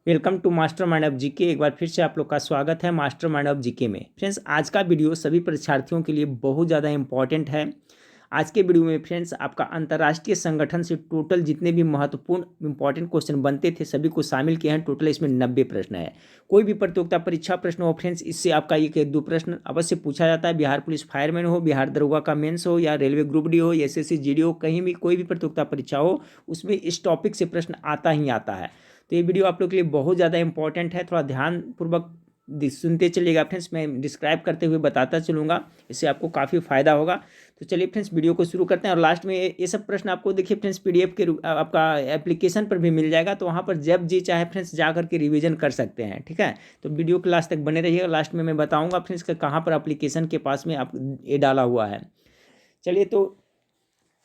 Welcome to Master Mind of GK. एक बार फिर से आप लोग का स्वागत है मास्टर माइंड ऑफ जीके में। फ्रेंड्स, आज का वीडियो सभी परीक्षार्थियों के लिए बहुत ज़्यादा इंपॉर्टेंट है। आज के वीडियो में फ्रेंड्स आपका अंतर्राष्ट्रीय संगठन से टोटल जितने भी महत्वपूर्ण इंपॉर्टेंट क्वेश्चन बनते थे सभी को शामिल किए हैं। टोटल इसमें 90 प्रश्न है। कोई भी प्रतियोगिता परीक्षा प्रश्न हो फ्रेंड्स, इससे आपका एक दो प्रश्न अवश्य पूछा जाता है। बिहार पुलिस फायरमैन हो, बिहार दरोगा का मेंस हो, या रेलवे ग्रुप डी हो, एसएससी जीडी हो, कहीं भी कोई भी प्रतियोगिता परीक्षा हो उसमें इस टॉपिक से प्रश्न आता ही आता है। तो ये वीडियो आप लोग के लिए बहुत ज़्यादा इंपॉर्टेंट है। थोड़ा ध्यानपूर्वक सुनते चलिएगा फ्रेंड्स, मैं डिस्क्राइब करते हुए बताता चलूँगा, इससे आपको काफ़ी फायदा होगा। तो चलिए फ्रेंड्स वीडियो को शुरू करते हैं। और लास्ट में ये सब प्रश्न आपको देखिए फ्रेंड्स पीडीएफ के आपका एप्लीकेशन पर भी मिल जाएगा, तो वहाँ पर जब जी चाहे फ्रेंड्स जा करके रिवीजन कर सकते हैं। ठीक है, तो वीडियो के लास्ट तक बने रहिएगा। लास्ट में मैं बताऊँगा फ्रेंड्स का कहाँ पर एप्लीकेशन के पास में आप ये डाला हुआ है। चलिए, तो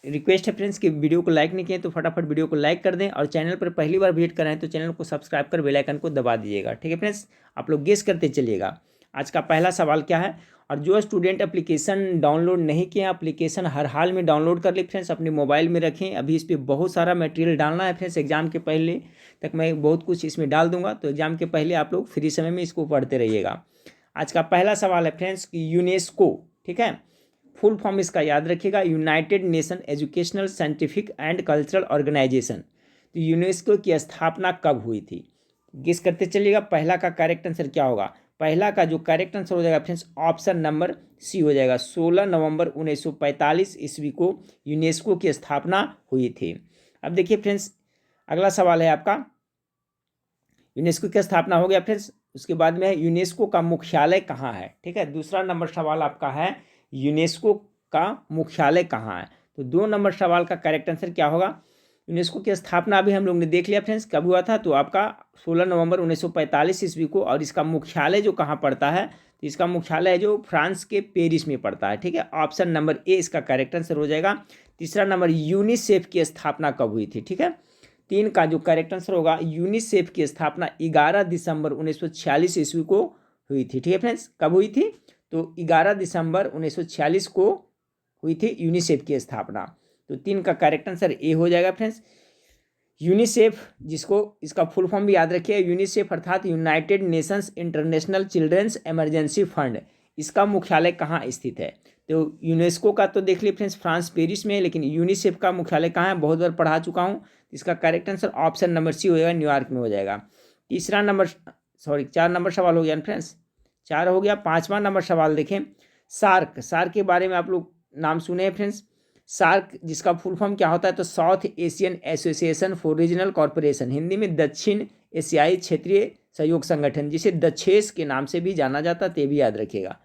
रिक्वेस्ट है फ्रेंड्स कि वीडियो को लाइक नहीं किए तो फटाफट वीडियो को लाइक कर दें, और चैनल पर पहली बार विजिट कर रहे हैं तो चैनल को सब्सक्राइब कर बेल आइकन को दबा दीजिएगा। ठीक है फ्रेंड्स, आप लोग गेस करते चलिएगा आज का पहला सवाल क्या है। और जो स्टूडेंट एप्लीकेशन डाउनलोड नहीं किए, एप्लीकेशन हर हाल में डाउनलोड कर ले फ्रेंड्स, अपने मोबाइल में रखें। अभी इस पर बहुत सारा मटेरियल डालना है फ्रेंड्स। एग्जाम के पहले तक मैं बहुत कुछ इसमें डाल दूंगा, तो एग्जाम के पहले आप लोग फ्री समय में इसको पढ़ते रहिएगा। आज का पहला सवाल है फ्रेंड्स कि यूनेस्को, ठीक है, फुल फॉर्म इसका याद रखिएगा, United Nation Educational Scientific and Cultural Organisation. तो यूनेस्को की स्थापना कब हुई थी? गेस करते चलिएगा पहला का करेक्ट आंसर क्या होगा। पहला का जो करेक्ट आंसर हो जाएगा फ्रेंड्स ऑप्शन नंबर सी हो जाएगा। 16 नवंबर 1945 ईस्वी को यूनेस्को की स्थापना हुई थी। अब देखिए फ्रेंड्स, अगला सवाल है आपका, यूनेस्को की स्थापना हो गया फ्रेंड्स, उसके बाद में यूनेस्को का मुख्यालय कहाँ है। ठीक है, दूसरा नंबर सवाल आपका है यूनेस्को का मुख्यालय कहाँ है। तो 2 नंबर सवाल का करेक्ट आंसर क्या होगा। यूनेस्को की स्थापना अभी हम लोग ने देख लिया फ्रेंड्स कब हुआ था, तो आपका 16 नवंबर 1945 ईस्वी को। और इसका मुख्यालय जो कहाँ पड़ता है, तो इसका मुख्यालय जो फ्रांस के पेरिस में पड़ता है। ठीक है, ऑप्शन नंबर ए इसका करेक्ट आंसर हो जाएगा। तीसरा नंबर, यूनिसेफ की स्थापना कब हुई थी। ठीक है, 3 का जो करेक्ट आंसर होगा, यूनिसेफ की स्थापना 11 दिसंबर 1946 ईस्वी को हुई थी। ठीक है फ्रेंड्स, कब हुई थी, तो 11 दिसंबर 1946 को हुई थी यूनिसेफ की स्थापना। तो 3 का करेक्ट आंसर ए हो जाएगा फ्रेंड्स। यूनिसेफ, जिसको इसका फुल फॉर्म भी याद रखिए, यूनिसेफ अर्थात United Nations International Children's Emergency Fund, इसका मुख्यालय कहाँ स्थित है। तो यूनेस्को का तो देख लिए फ्रेंड्स फ्रांस पेरिस में, लेकिन यूनिसेफ का मुख्यालय कहाँ है बहुत बार पढ़ा चुका हूँ। इसका correct answer option number C हो जाएगा, न्यूयॉर्क में हो जाएगा। तीसरा नंबर, 4 नंबर सवाल हो गया फ्रेंड्स, 4 हो गया। 5वां नंबर सवाल देखें, सार्क, सार्क के बारे में आप लोग नाम सुने हैं फ्रेंड्स। सार्क जिसका फुल फॉर्म क्या होता है, तो south Asian association for regional corporation, Hindi में दक्षिण एशियाई क्षेत्रीय सहयोग संगठन, जिसे दक्षेस के नाम से भी जाना जाता है, ये भी याद रखिएगा।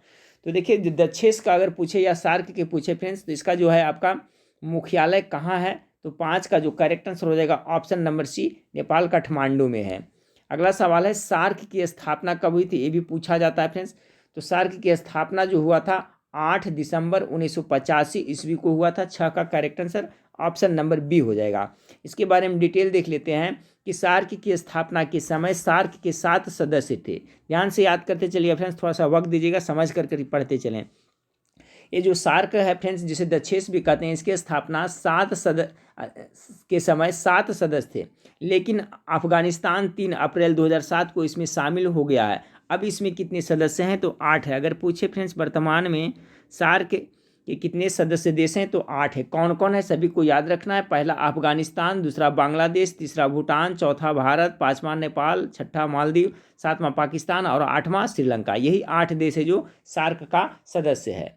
तो देखिए दक्षेस का अगर पूछे या सार्क के पूछे फ्रेंड्स, तो इसका जो है आपका मुख्यालय कहाँ है, तो 5 का जो करेक्ट आंसर हो जाएगा option number C, Nepal Kathmandu में है। अगला सवाल है, सार्क की स्थापना कब हुई थी, ये भी पूछा जाता है फ्रेंड्स। तो सार्क की स्थापना जो हुआ था 8 दिसंबर 1985 ईस्वी को हुआ था। 6 का correct answer option number B हो जाएगा। इसके बारे में डिटेल देख लेते हैं कि सार्क की स्थापना के समय सार्क के 7 सदस्य थे। ध्यान से याद करते चलिए फ्रेंड्स, थोड़ा सा वक्त दीजिएगा, समझ करके पढ़ते चलें। ये जो सार्क है फ्रेंड्स, जिसे दक्षेस भी कहते हैं, इसकी स्थापना 7 के समय 7 सदस्य थे, लेकिन अफगानिस्तान 3 अप्रैल 2007 को इसमें शामिल हो गया है। अब इसमें कितने सदस्य हैं, तो 8 है। अगर पूछे फ्रेंड्स वर्तमान में सार्क के कितने सदस्य देश हैं, तो 8 है। कौन कौन है सभी को याद रखना है। पहला अफगानिस्तान, दूसरा बांग्लादेश, तीसरा भूटान, चौथा भारत, 5वां नेपाल, 6ठा मालदीव, 7वां पाकिस्तान और 8वां श्रीलंका। यही 8 देश है जो सार्क का सदस्य है।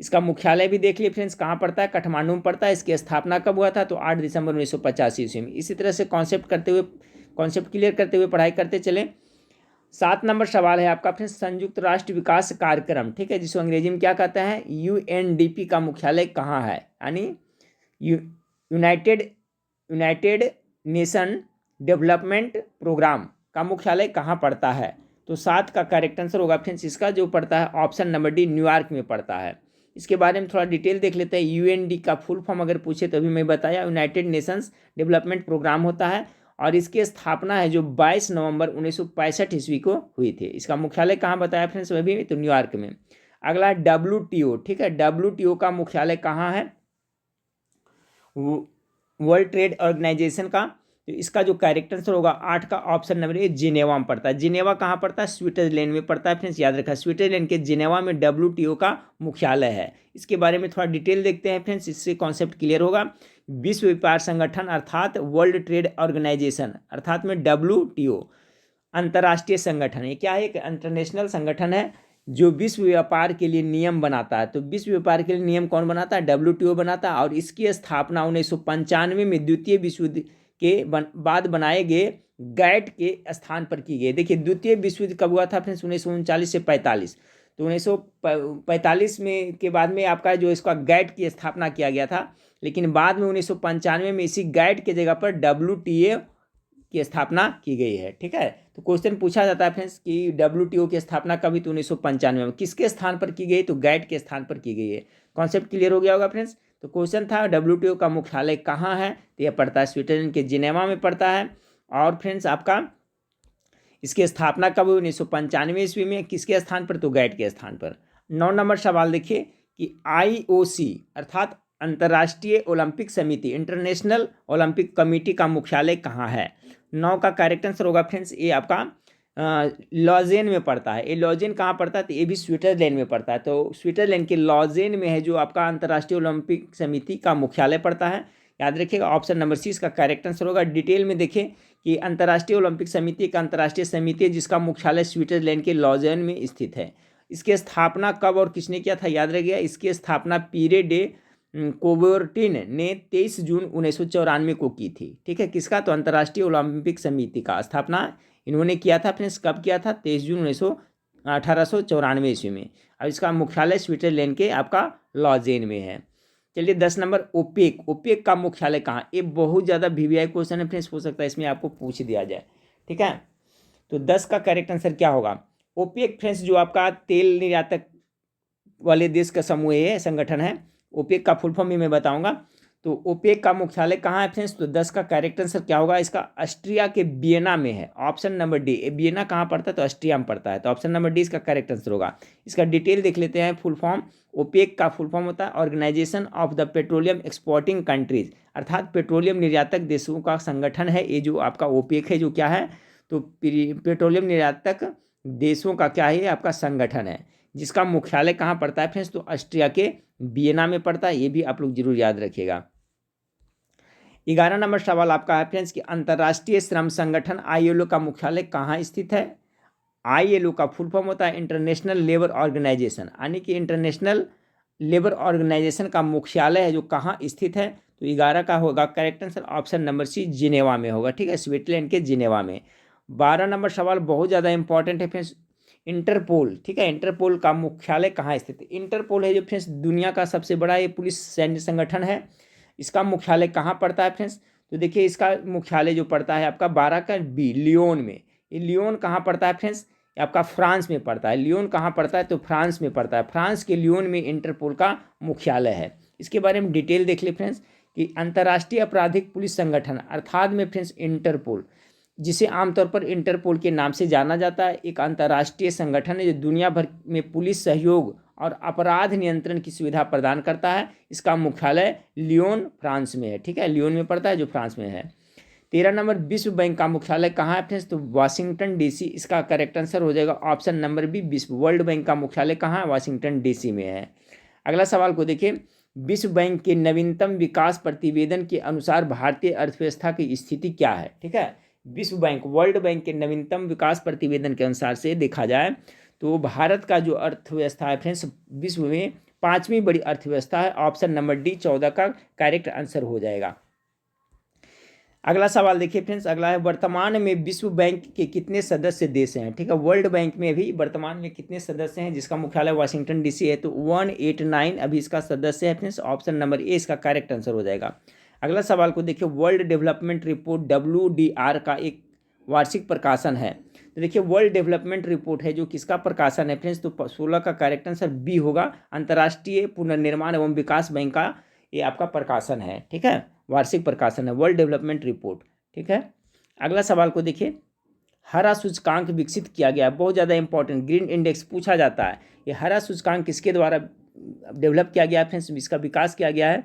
इसका मुख्यालय भी देख लिए फ्रेंड्स कहाँ पड़ता है, काठमांडू में पड़ता है। इसकी स्थापना कब हुआ था, तो 8 दिसंबर 1985 ईस्वी में। इसी तरह से कॉन्सेप्ट क्लियर करते हुए पढ़ाई करते चलें। 7 नंबर सवाल है आपका फ्रेंड्स, संयुक्त राष्ट्र विकास कार्यक्रम, ठीक है, जिसको अंग्रेजी में क्या कहते हैं, यूएनडीपी का मुख्यालय कहाँ है, यानी यूनाइटेड नेशन डेवलपमेंट प्रोग्राम का मुख्यालय कहाँ पड़ता है। तो 7 का करेक्ट आंसर होगा फ्रेंड्स इसका जो पड़ता है ऑप्शन नंबर डी, न्यूयॉर्क में पड़ता है। इसके बारे में थोड़ा डिटेल देख लेते हैं। यूएनडी का फुल फॉर्म अगर पूछे तो अभी मैं बताया, यूनाइटेड नेशंस डेवलपमेंट प्रोग्राम होता है, और इसकी स्थापना है जो 22 नवंबर 1965 ईस्वी को हुई थी। इसका मुख्यालय कहाँ बताया फ्रेंड्स अभी, तो न्यूयॉर्क में। अगला WTO, ठीक है, WTO का मुख्यालय कहाँ है, वर्ल्ड ट्रेड ऑर्गेनाइजेशन का तो इसका जो करेक्ट आंसर होगा 8 का ऑप्शन नंबर ए जिनेवा में पड़ता है। जिनेवा कहाँ पड़ता है? स्विट्जरलैंड में पड़ता है फ्रेंड्स, याद रखा। स्विट्जरलैंड के जिनेवा में WTO का मुख्यालय है। इसके बारे में थोड़ा डिटेल देखते हैं फ्रेंड्स, इससे कॉन्सेप्ट क्लियर होगा। विश्व व्यापार संगठन अर्थात वर्ल्ड ट्रेड ऑर्गेनाइजेशन अर्थात में WTO अंतर्राष्ट्रीय संगठन, ये क्या है? एक इंटरनेशनल संगठन है जो विश्व व्यापार के लिए नियम बनाता है। तो विश्व व्यापार के लिए नियम कौन बनाता है? WTO बनाता है। और इसकी स्थापना 1995 में द्वितीय विश्व युद्ध के बाद बनाए गए गैट के स्थान पर की गई। देखिए द्वितीय विश्व युद्ध कब हुआ था फ्रेंड्स? 1939 से 45। तो 1945 में के बाद में आपका जो इसका गैट की स्थापना किया गया था, लेकिन बाद में 1995 में इसी गैट के जगह पर WTO की स्थापना की गई है। ठीक है, तो क्वेश्चन पूछा जाता है फ्रेंड्स कि WTO की स्थापना कभी? तो 1995 में। किसके स्थान पर की गई? तो गैट के स्थान पर की गई है। कॉन्सेप्ट क्लियर हो गया होगा फ्रेंड्स। तो क्वेश्चन था WTO का मुख्यालय कहाँ है? तो यह पड़ता है स्विट्जरलैंड के जिनेवा में पड़ता है। और फ्रेंड्स आपका इसकी स्थापना कब हुई? 1995 ईस्वी में। किसके स्थान पर? तो गैट के स्थान पर। 9 नंबर सवाल देखिए कि IOC अर्थात अंतर्राष्ट्रीय ओलंपिक समिति इंटरनेशनल ओलंपिक कमेटी का मुख्यालय कहाँ है? 9 का करेक्ट आंसर होगा फ्रेंड्स ये आपका लॉजेन में पड़ता है। ये लॉजेन कहाँ पड़ता है? तो ये भी स्विट्जरलैंड में पड़ता है। तो स्विट्जरलैंड के लॉजेन में है जो आपका अंतर्राष्ट्रीय ओलंपिक समिति का मुख्यालय पड़ता है। याद रखिएगा ऑप्शन नंबर सी इसका करेक्ट आंसर होगा। डिटेल में देखें कि अंतर्राष्ट्रीय ओलंपिक समिति एक अंतर्राष्ट्रीय समिति है जिसका मुख्यालय स्विट्जरलैंड के लॉजेन में स्थित है। इसकी स्थापना कब और किसने किया था? याद रखिएगा इसकी स्थापना पीरे डे कोबर्टिन ने 23 जून 1994 को की थी। ठीक है, किसका? तो अंतर्राष्ट्रीय ओलंपिक समिति का स्थापना इन्होंने किया था फ्रेंड्स। कब किया था? 23 जून 1894 ईस्वी में। अब इसका मुख्यालय स्विट्जरलैंड के आपका लॉजेन में है। चलिए 10 नंबर ओपेक। ओपेक का मुख्यालय कहाँ? ये बहुत ज़्यादा VVI क्वेश्चन है फ्रेंड्स, हो सकता है इसमें आपको पूछ दिया जाए। ठीक है, तो 10 का करेक्ट आंसर क्या होगा? ओपेक फ्रेंड्स जो आपका तेल निर्यातक वाले देश का समूह है, संगठन है। ओपेक का फुल फॉर्म भी मैं बताऊंगा। तो ओपेक का मुख्यालय कहाँ है फ्रेंड्स? तो 10 का करेक्ट आंसर क्या होगा? इसका ऑस्ट्रिया के वियना में है। Option number D. वियना कहाँ पड़ता है? तो ऑस्ट्रिया में पड़ता है। तो ऑप्शन नंबर डी इसका करेक्ट आंसर होगा। इसका डिटेल देख लेते हैं। फुल फॉर्म ओपेक का फुल फॉर्म होता है Organisation of the Petroleum Exporting Countries अर्थात पेट्रोलियम निर्यातक देशों का संगठन है। ये जो आपका ओपेक है जो क्या है? तो पेट्रोलियम निर्यातक देशों का क्या है? आपका संगठन है जिसका मुख्यालय कहाँ पड़ता है फ्रेंड्स? तो ऑस्ट्रिया के वियना में पड़ता है। ये भी आप लोग जरूर याद रखिएगा। 11 नंबर सवाल आपका है फ्रेंड्स कि अंतर्राष्ट्रीय श्रम संगठन ILO का मुख्यालय कहाँ स्थित है? ILO का फुल फॉर्म होता है इंटरनेशनल लेबर ऑर्गेनाइजेशन, यानी कि इंटरनेशनल लेबर ऑर्गेनाइजेशन का मुख्यालय है जो कहाँ स्थित है? तो 11 का होगा correct answer option number C Geneva में होगा। ठीक है, स्विट्जरलैंड के जिनेवा में। 12 नंबर सवाल बहुत ज़्यादा इंपॉर्टेंट है फ्रेंड्स। इंटरपोल। ठीक है, इंटरपोल का मुख्यालय कहाँ स्थित है? इंटरपोल है जो फ्रेंड्स दुनिया का सबसे बड़ा ये पुलिस सैन्य संगठन है। इसका मुख्यालय कहाँ पड़ता है फ्रेंड्स? तो देखिए इसका मुख्यालय जो पड़ता है आपका 12 का बी लियोन में। ये लियोन कहाँ पड़ता है फ्रेंड्स? आपका फ्रांस में पड़ता है। लियोन कहाँ पड़ता है? तो फ्रांस में पड़ता है। फ्रांस के लियोन में इंटरपोल का मुख्यालय है। इसके बारे में डिटेल देख ले फ्रेंड्स कि अंतर्राष्ट्रीय आपराधिक पुलिस संगठन अर्थात में फ्रेंड्स इंटरपोल, जिसे आमतौर पर इंटरपोल के नाम से जाना जाता है, एक अंतर्राष्ट्रीय संगठन है जो दुनिया भर में पुलिस सहयोग और अपराध नियंत्रण की सुविधा प्रदान करता है। इसका मुख्यालय लियोन फ्रांस में है। ठीक है, लियोन में पड़ता है जो फ्रांस में है। 13 नंबर विश्व बैंक का मुख्यालय कहाँ है फ्रेंड्स? तो वाशिंगटन DC। इसका करेक्ट आंसर हो जाएगा ऑप्शन नंबर बी विश्व। वर्ल्ड बैंक का मुख्यालय कहाँ है? वाशिंगटन DC में है। अगला सवाल को देखिए, विश्व बैंक के नवीनतम विकास प्रतिवेदन के अनुसार भारतीय अर्थव्यवस्था की स्थिति क्या है? ठीक है, विश्व बैंक वर्ल्ड बैंक के नवीनतम विकास प्रतिवेदन के अनुसार से देखा जाए तो भारत का जो अर्थव्यवस्था है फ्रेंड्स विश्व में 5वीं बड़ी अर्थव्यवस्था है। ऑप्शन नंबर डी 14 का करेक्ट आंसर हो जाएगा। अगला सवाल देखिए फ्रेंड्स, अगला है वर्तमान में विश्व बैंक के कितने सदस्य देश हैं? ठीक है, वर्ल्ड बैंक में भी वर्तमान में कितने सदस्य हैं जिसका मुख्यालय वाशिंगटन DC है? तो 189 अभी इसका सदस्य है फ्रेंड्स। ऑप्शन नंबर ए इसका करेक्ट आंसर हो जाएगा। अगला सवाल को देखिए, वर्ल्ड डेवलपमेंट रिपोर्ट WDR का एक वार्षिक प्रकाशन है। तो देखिए वर्ल्ड डेवलपमेंट रिपोर्ट है जो किसका प्रकाशन है फ्रेंड्स? तो 16 का करेक्ट आंसर बी होगा। अंतर्राष्ट्रीय पुनर्निर्माण एवं विकास बैंक का ये आपका प्रकाशन है। ठीक है, वार्षिक प्रकाशन है वर्ल्ड डेवलपमेंट रिपोर्ट। ठीक है, अगला सवाल को देखिए, हरा सूचकांक विकसित किया गया है। बहुत ज़्यादा इंपॉर्टेंट, ग्रीन इंडेक्स पूछा जाता है। ये हरा सूचकांक किसके द्वारा डेवलप किया गया है फ्रेंड्स? इसका विकास किया गया है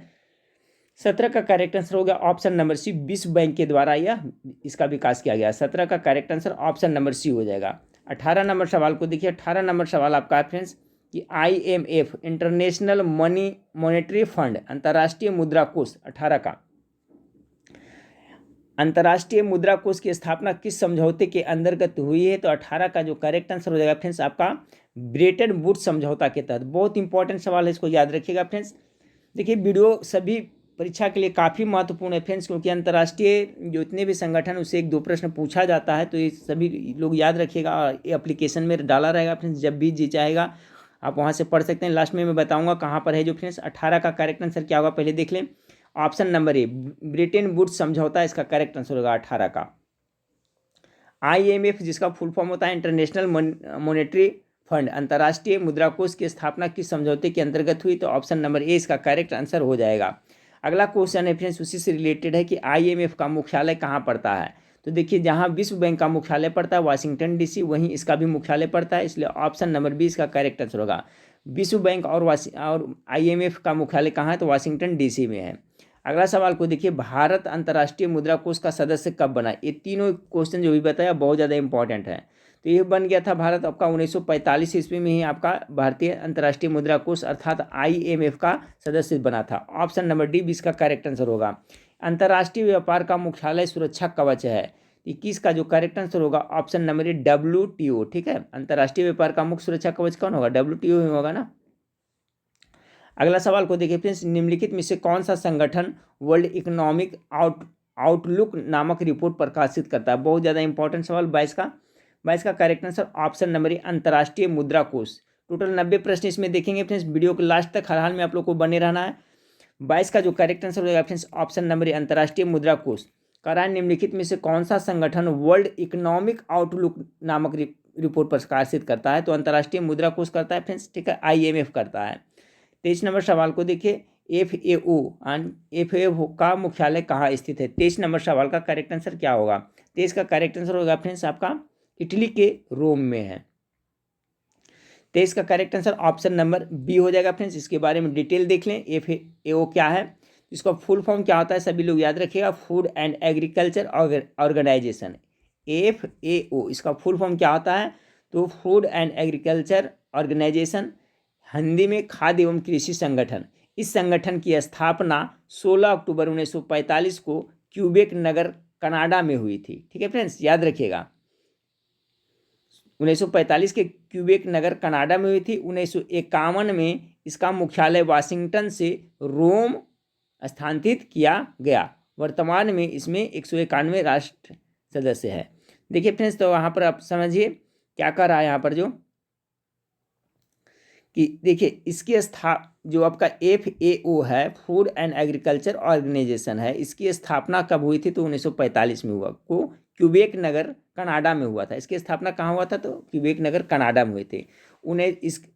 17 का करेक्ट आंसर हो गया ऑप्शन नंबर सी, विश्व बैंक के द्वारा यह इसका विकास किया गया। 17 का correct answer option number C हो जाएगा। 18 नंबर सवाल को देखिए। 18 नंबर सवाल आपका है फ्रेंड्स कि IMF इंटरनेशनल मॉनेटरी फंड अंतर्राष्ट्रीय मुद्रा कोष 18 का अंतर्राष्ट्रीय मुद्रा कोष की स्थापना किस समझौते के अंतर्गत हुई है? तो 18 का जो करेक्ट आंसर हो जाएगा फ्रेंड्स आपका ब्रेटन वुड्स समझौता के तहत। बहुत इंपॉर्टेंट सवाल है, इसको याद रखिएगा फ्रेंड्स। देखिए वीडियो सभी परीक्षा के लिए काफ़ी महत्वपूर्ण है फ्रेंड्स, क्योंकि अंतर्राष्ट्रीय जो इतने भी संगठन उससे 1-2 प्रश्न पूछा जाता है, तो ये सभी लोग याद रखिएगा। ये एप्लीकेशन में डाला रहेगा फ्रेंड्स, जब भी जी चाहेगा आप वहाँ से पढ़ सकते हैं। लास्ट में मैं बताऊँगा कहाँ पर है जो फ्रेंड्स। 18 का करेक्ट आंसर क्या होगा पहले देख लें। Option number A, Bretton Woods समझौता इसका करेक्ट आंसर होगा 18 का। IMF जिसका फुल फॉर्म होता है इंटरनेशनल मॉनेटरी फंड अंतर्राष्ट्रीय मुद्रा कोष की स्थापना किस समझौते के अंतर्गत हुई? तो ऑप्शन नंबर ए इसका करेक्ट आंसर हो जाएगा। अगला क्वेश्चन है फ्रेंड्स उसी से रिलेटेड है कि IMF का मुख्यालय कहाँ पड़ता है? तो देखिए जहाँ विश्व बैंक का मुख्यालय पड़ता है वाशिंगटन DC, वहीं इसका भी मुख्यालय पड़ता है, इसलिए ऑप्शन नंबर बी इसका करेक्ट आंसर होगा। विश्व बैंक और IMF का मुख्यालय कहाँ है? तो वाशिंगटन DC में है। अगला सवाल को देखिए, भारत अंतर्राष्ट्रीय मुद्रा कोष का सदस्य कब बना? ये तीनों क्वेश्चन जो भी बताया बहुत ज़्यादा इंपॉर्टेंट है। तो ये बन गया था भारत आपका 1945 ईस्वी में ही आपका भारतीय अंतर्राष्ट्रीय मुद्रा कोष अर्थात IMF का सदस्य बना था। ऑप्शन नंबर डी इसका करेक्ट आंसर होगा। अंतर्राष्ट्रीय व्यापार का मुख्यालय सुरक्षा कवच है, 21 का जो करेक्ट आंसर होगा ऑप्शन नंबर ए WTO। ठीक है, अंतर्राष्ट्रीय व्यापार का मुख्य सुरक्षा कवच कौन होगा? WTO ही होगा ना। अगला सवाल को देखिए फ्रेंड्स, निम्नलिखित में से कौन सा संगठन वर्ल्ड इकोनॉमिक आउटलुक नामक रिपोर्ट प्रकाशित करता है? बहुत ज़्यादा इंपॉर्टेंट सवाल। 22 का करेक्ट आंसर ऑप्शन नंबर ए अंतर्राष्ट्रीय मुद्रा कोष। टोटल 90 प्रश्न इसमें देखेंगे फ्रेंड्स, वीडियो के लास्ट तक हर हाल में आप लोग को बने रहना है। 22 का जो करेक्ट आंसर हो जाएगा फ्रेंड्स ऑप्शन नंबर ए अंतर्राष्ट्रीय मुद्रा कोष। कह निम्नलिखित में से कौन सा संगठन वर्ल्ड इकोनॉमिक आउटलुक नामक रिपोर्ट प्रकाशित करता है? तो अंतर्राष्ट्रीय मुद्रा कोष करता है फ्रेंड्स, ठीक है, IMF करता है। 23 नंबर सवाल को देखिए, FAO का मुख्यालय कहाँ स्थित है? 23 नंबर सवाल का करेक्ट आंसर क्या होगा? 23 का करेक्ट आंसर होगा फ्रेंड्स आपका इटली के रोम में है। 23 का correct answer option number B हो जाएगा फ्रेंड्स। इसके बारे में डिटेल देख लें, FAO क्या है, इसका फुल फॉर्म क्या होता है सभी लोग याद रखिएगा, Food and Agriculture Organisation. FAO इसका फुल फॉर्म क्या होता है? तो Food and Agriculture Organisation, Hindi में खाद्य एवं कृषि संगठन। इस संगठन की स्थापना 16 अक्टूबर 1945 को क्यूबेक नगर कनाडा में हुई थी। ठीक है फ्रेंड्स, याद रखिएगा 1945 के क्यूबेक नगर कनाडा में हुई थी। 1951 में इसका मुख्यालय वाशिंगटन से रोम स्थानांतरित किया गया। वर्तमान में इसमें 191 राष्ट्र सदस्य है। देखिए फ्रेंड्स, तो वहाँ पर आप समझिए क्या कर रहा है यहाँ पर जो कि देखिए इसकी जो आपका FAO है फूड एंड एग्रीकल्चर ऑर्गेनाइजेशन है, इसकी स्थापना कब हुई थी? तो 1945 में हुआ, को क्यूबेक नगर कनाडा में हुआ था। इसकी स्थापना कहाँ हुआ था? तो क्यूबेक नगर कनाडा में हुए थे।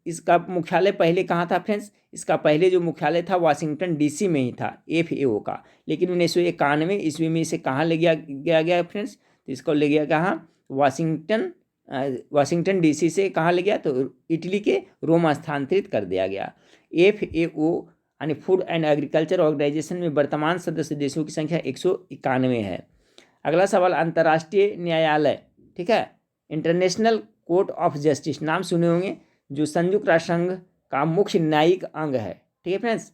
इसका मुख्यालय पहले कहाँ था फ्रेंड्स? इसका पहले जो मुख्यालय था वाशिंगटन DC में ही था FAO का, लेकिन 1991 ईस्वी में इसे कहाँ ले गया फ्रेंड्स? तो इसको ले गया कहाँ? वाशिंगटन DC से कहाँ ले गया? तो इटली के रोम स्थानांतरित कर दिया गया। FAO यानी फूड एंड एग्रीकल्चर ऑर्गेनाइजेशन में वर्तमान सदस्य देशों की संख्या 191 है। अगला सवाल, अंतर्राष्ट्रीय न्यायालय, ठीक है, इंटरनेशनल कोर्ट ऑफ जस्टिस नाम सुने होंगे, जो संयुक्त राष्ट्र संघ का मुख्य न्यायिक अंग है। ठीक है फ्रेंड्स,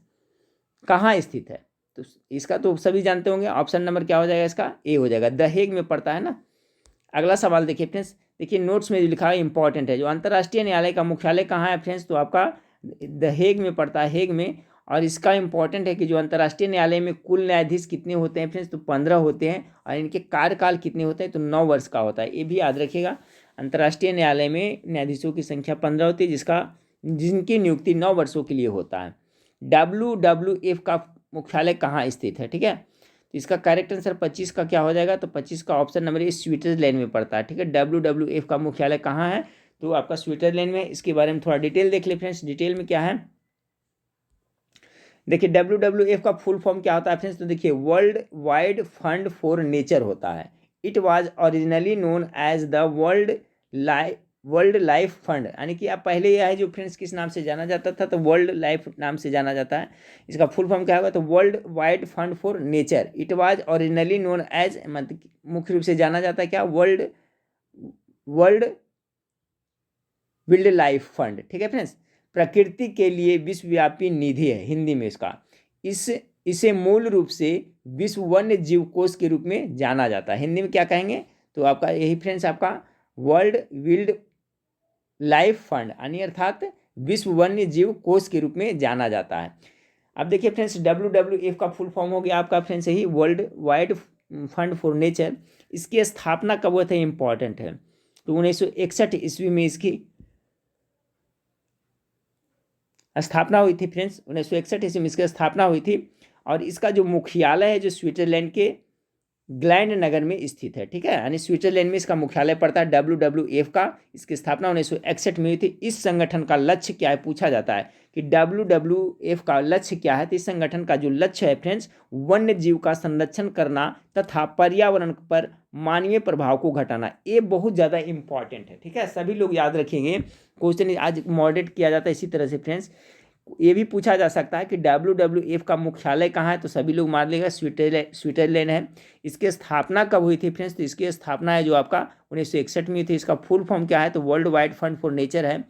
कहाँ स्थित है? तो इसका तो सभी जानते होंगे, ऑप्शन नंबर क्या हो जाएगा इसका? ए हो जाएगा, द हेग में पड़ता है ना। अगला सवाल देखिए फ्रेंड्स, देखिए नोट्स में जो लिखा है इंपॉर्टेंट है, जो अंतर्राष्ट्रीय न्यायालय का मुख्यालय कहाँ है फ्रेंड्स? तो आपका द हेग में पड़ता है, हेग में। और इसका इंपॉर्टेंट है कि जो अंतर्राष्ट्रीय न्यायालय में कुल न्यायाधीश कितने होते हैं फ्रेंड्स? तो 15 होते हैं। और इनके कार्यकाल कितने होते हैं? तो 9 वर्ष का होता है। ये भी याद रखिएगा, अंतर्राष्ट्रीय न्यायालय में न्यायाधीशों की संख्या 15 होती है, जिनकी नियुक्ति 9 वर्षों के लिए होता है। WWF का मुख्यालय कहाँ स्थित है? ठीक है, तो इसका करेक्ट आंसर 25 का क्या हो जाएगा? तो 25 का ऑप्शन नंबर ए स्विट्जरलैंड में पड़ता है। ठीक है, WWF का मुख्यालय कहाँ है? तो आपका स्विट्जरलैंड में। इसके बारे में थोड़ा डिटेल देख ले फ्रेंड्स, डिटेल में क्या है देखिए। WWF का फुल फॉर्म क्या होता है फ्रेंड्स? तो देखिए World Wide Fund for Nature होता है। It was originally known as the World Life Fund, यानी कि आप पहले यह है जो फ्रेंड्स किस नाम से जाना जाता था, तो वर्ल्ड लाइफ नाम से जाना जाता है। इसका फुल फॉर्म क्या होगा, तो World Wide Fund for Nature. It was originally known as, मतलब मुख्य रूप से जाना जाता है क्या, World World Wildlife Fund. ठीक है फ्रेंड्स, प्रकृति के लिए विश्वव्यापी निधि है हिंदी में इसका। इसे मूल रूप से विश्व वन्य जीव कोष के रूप में जाना जाता है। हिंदी में क्या कहेंगे, तो आपका यही फ्रेंड्स आपका वर्ल्ड वाइल्ड लाइफ फंड, यानी अर्थात विश्व वन्य जीव कोष के रूप में जाना जाता है। अब देखिए फ्रेंड्स, WWF का फुल फॉर्म हो गया आपका फ्रेंड्स यही world Wide Fund for nature. इसकी स्थापना कब हुआ था, इंपॉर्टेंट है, तो 1961 ईस्वी में इसकी स्थापना हुई थी फ्रेंड्स। 1961 ईस्वी में इसकी स्थापना हुई थी, और इसका जो मुख्यालय है जो स्विट्जरलैंड के ग्लैंड नगर में स्थित है। ठीक है, यानी स्विट्जरलैंड में इसका मुख्यालय पड़ता है WWF का। इसकी स्थापना 1961 में हुई थी। इस संगठन का लक्ष्य क्या है, पूछा जाता है कि WWF का लक्ष्य क्या है, तो इस संगठन का जो लक्ष्य है फ्रेंड्स, वन्य जीव का संरक्षण करना तथा पर्यावरण पर मानवीय प्रभाव को घटाना। ये बहुत ज़्यादा इंपॉर्टेंट है। ठीक है, सभी लोग याद रखेंगे, क्वेश्चन आज मॉडरेट किया जाता है इसी तरह से फ्रेंड्स। ये भी पूछा जा सकता है कि WWF का मुख्यालय कहाँ है, तो सभी लोग मान लेगा स्विट्जरलैंड है। इसकी स्थापना कब हुई थी फ्रेंड्स, तो इसकी स्थापना है जो आपका 1961 में थी। इसका फुल फॉर्म क्या है, तो World Wide Fund for nature है।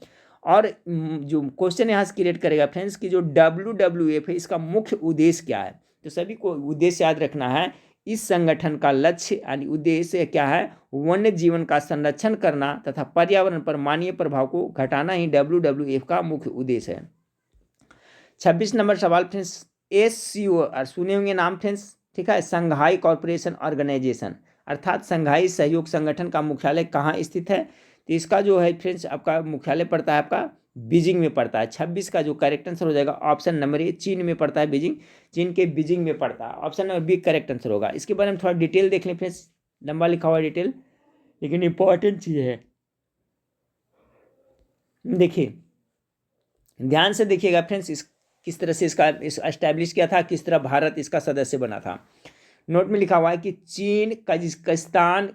और जो क्वेश्चन यहाँ से क्रिएट करेगा फ्रेंड्स कि जो WWF है इसका मुख्य उद्देश्य क्या है, तो सभी को उद्देश्य याद रखना है। इस संगठन का लक्ष्य यानी उद्देश्य क्या है, वन्य जीवन का संरक्षण करना तथा पर्यावरण पर मानवीय प्रभाव को घटाना ही WWF का मुख्य उद्देश्य है। 26 नंबर सवाल फ्रेंड्स, SCO और सुने होंगे नाम फ्रेंड्स। ठीक है, संघाई कॉर्पोरेशन ऑर्गेनाइजेशन, अर्थात संघाई सहयोग संगठन का मुख्यालय कहाँ स्थित है, तो इसका जो है फ्रेंड्स आपका मुख्यालय पड़ता है आपका बीजिंग में पड़ता है। 26 का जो करेक्ट आंसर हो जाएगा ऑप्शन नंबर ए, चीन में पड़ता है बीजिंग, चीन के बीजिंग में पड़ता है। Option number B correct answer होगा। इसके बारे में थोड़ा डिटेल देख लें फ्रेंड्स, लंबा लिखा हुआ डिटेल, लेकिन इंपॉर्टेंट चीज़ है, देखिए ध्यान से देखिएगा फ्रेंड्स। इस किस तरह से इसका एस्टैब्लिश किया था, किस तरह भारत इसका सदस्य बना था। नोट में लिखा हुआ है कि चीन, कजाकिस्तान,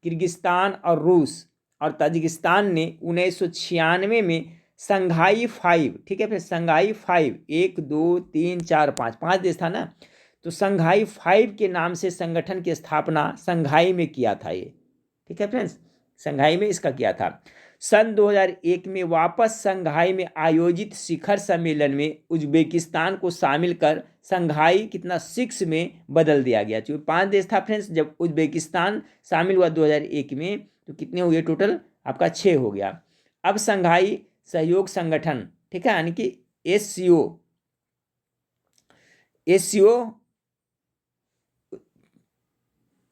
किर्गिस्तान और रूस और ताजिकिस्तान ने 1996 में संघाई 5, ठीक है फिर संघाई 5, 1 2 3 4 5 देश था ना, तो संघाई 5 के नाम से संगठन की स्थापना संघाई में किया था ये। ठीक है फ्रेंड्स, संघाई में इसका किया था। सन 2001 में वापस संघाई में आयोजित शिखर सम्मेलन में उज्बेकिस्तान को शामिल कर संघाई कितना 6 में बदल दिया गया। क्योंकि 5 देश था फ्रेंड्स, जब उज्बेकिस्तान शामिल हुआ 2001 में तो कितने हो गए टोटल, आपका 6 हो गया। अब संघाई सहयोग संगठन, ठीक है, यानी कि SCO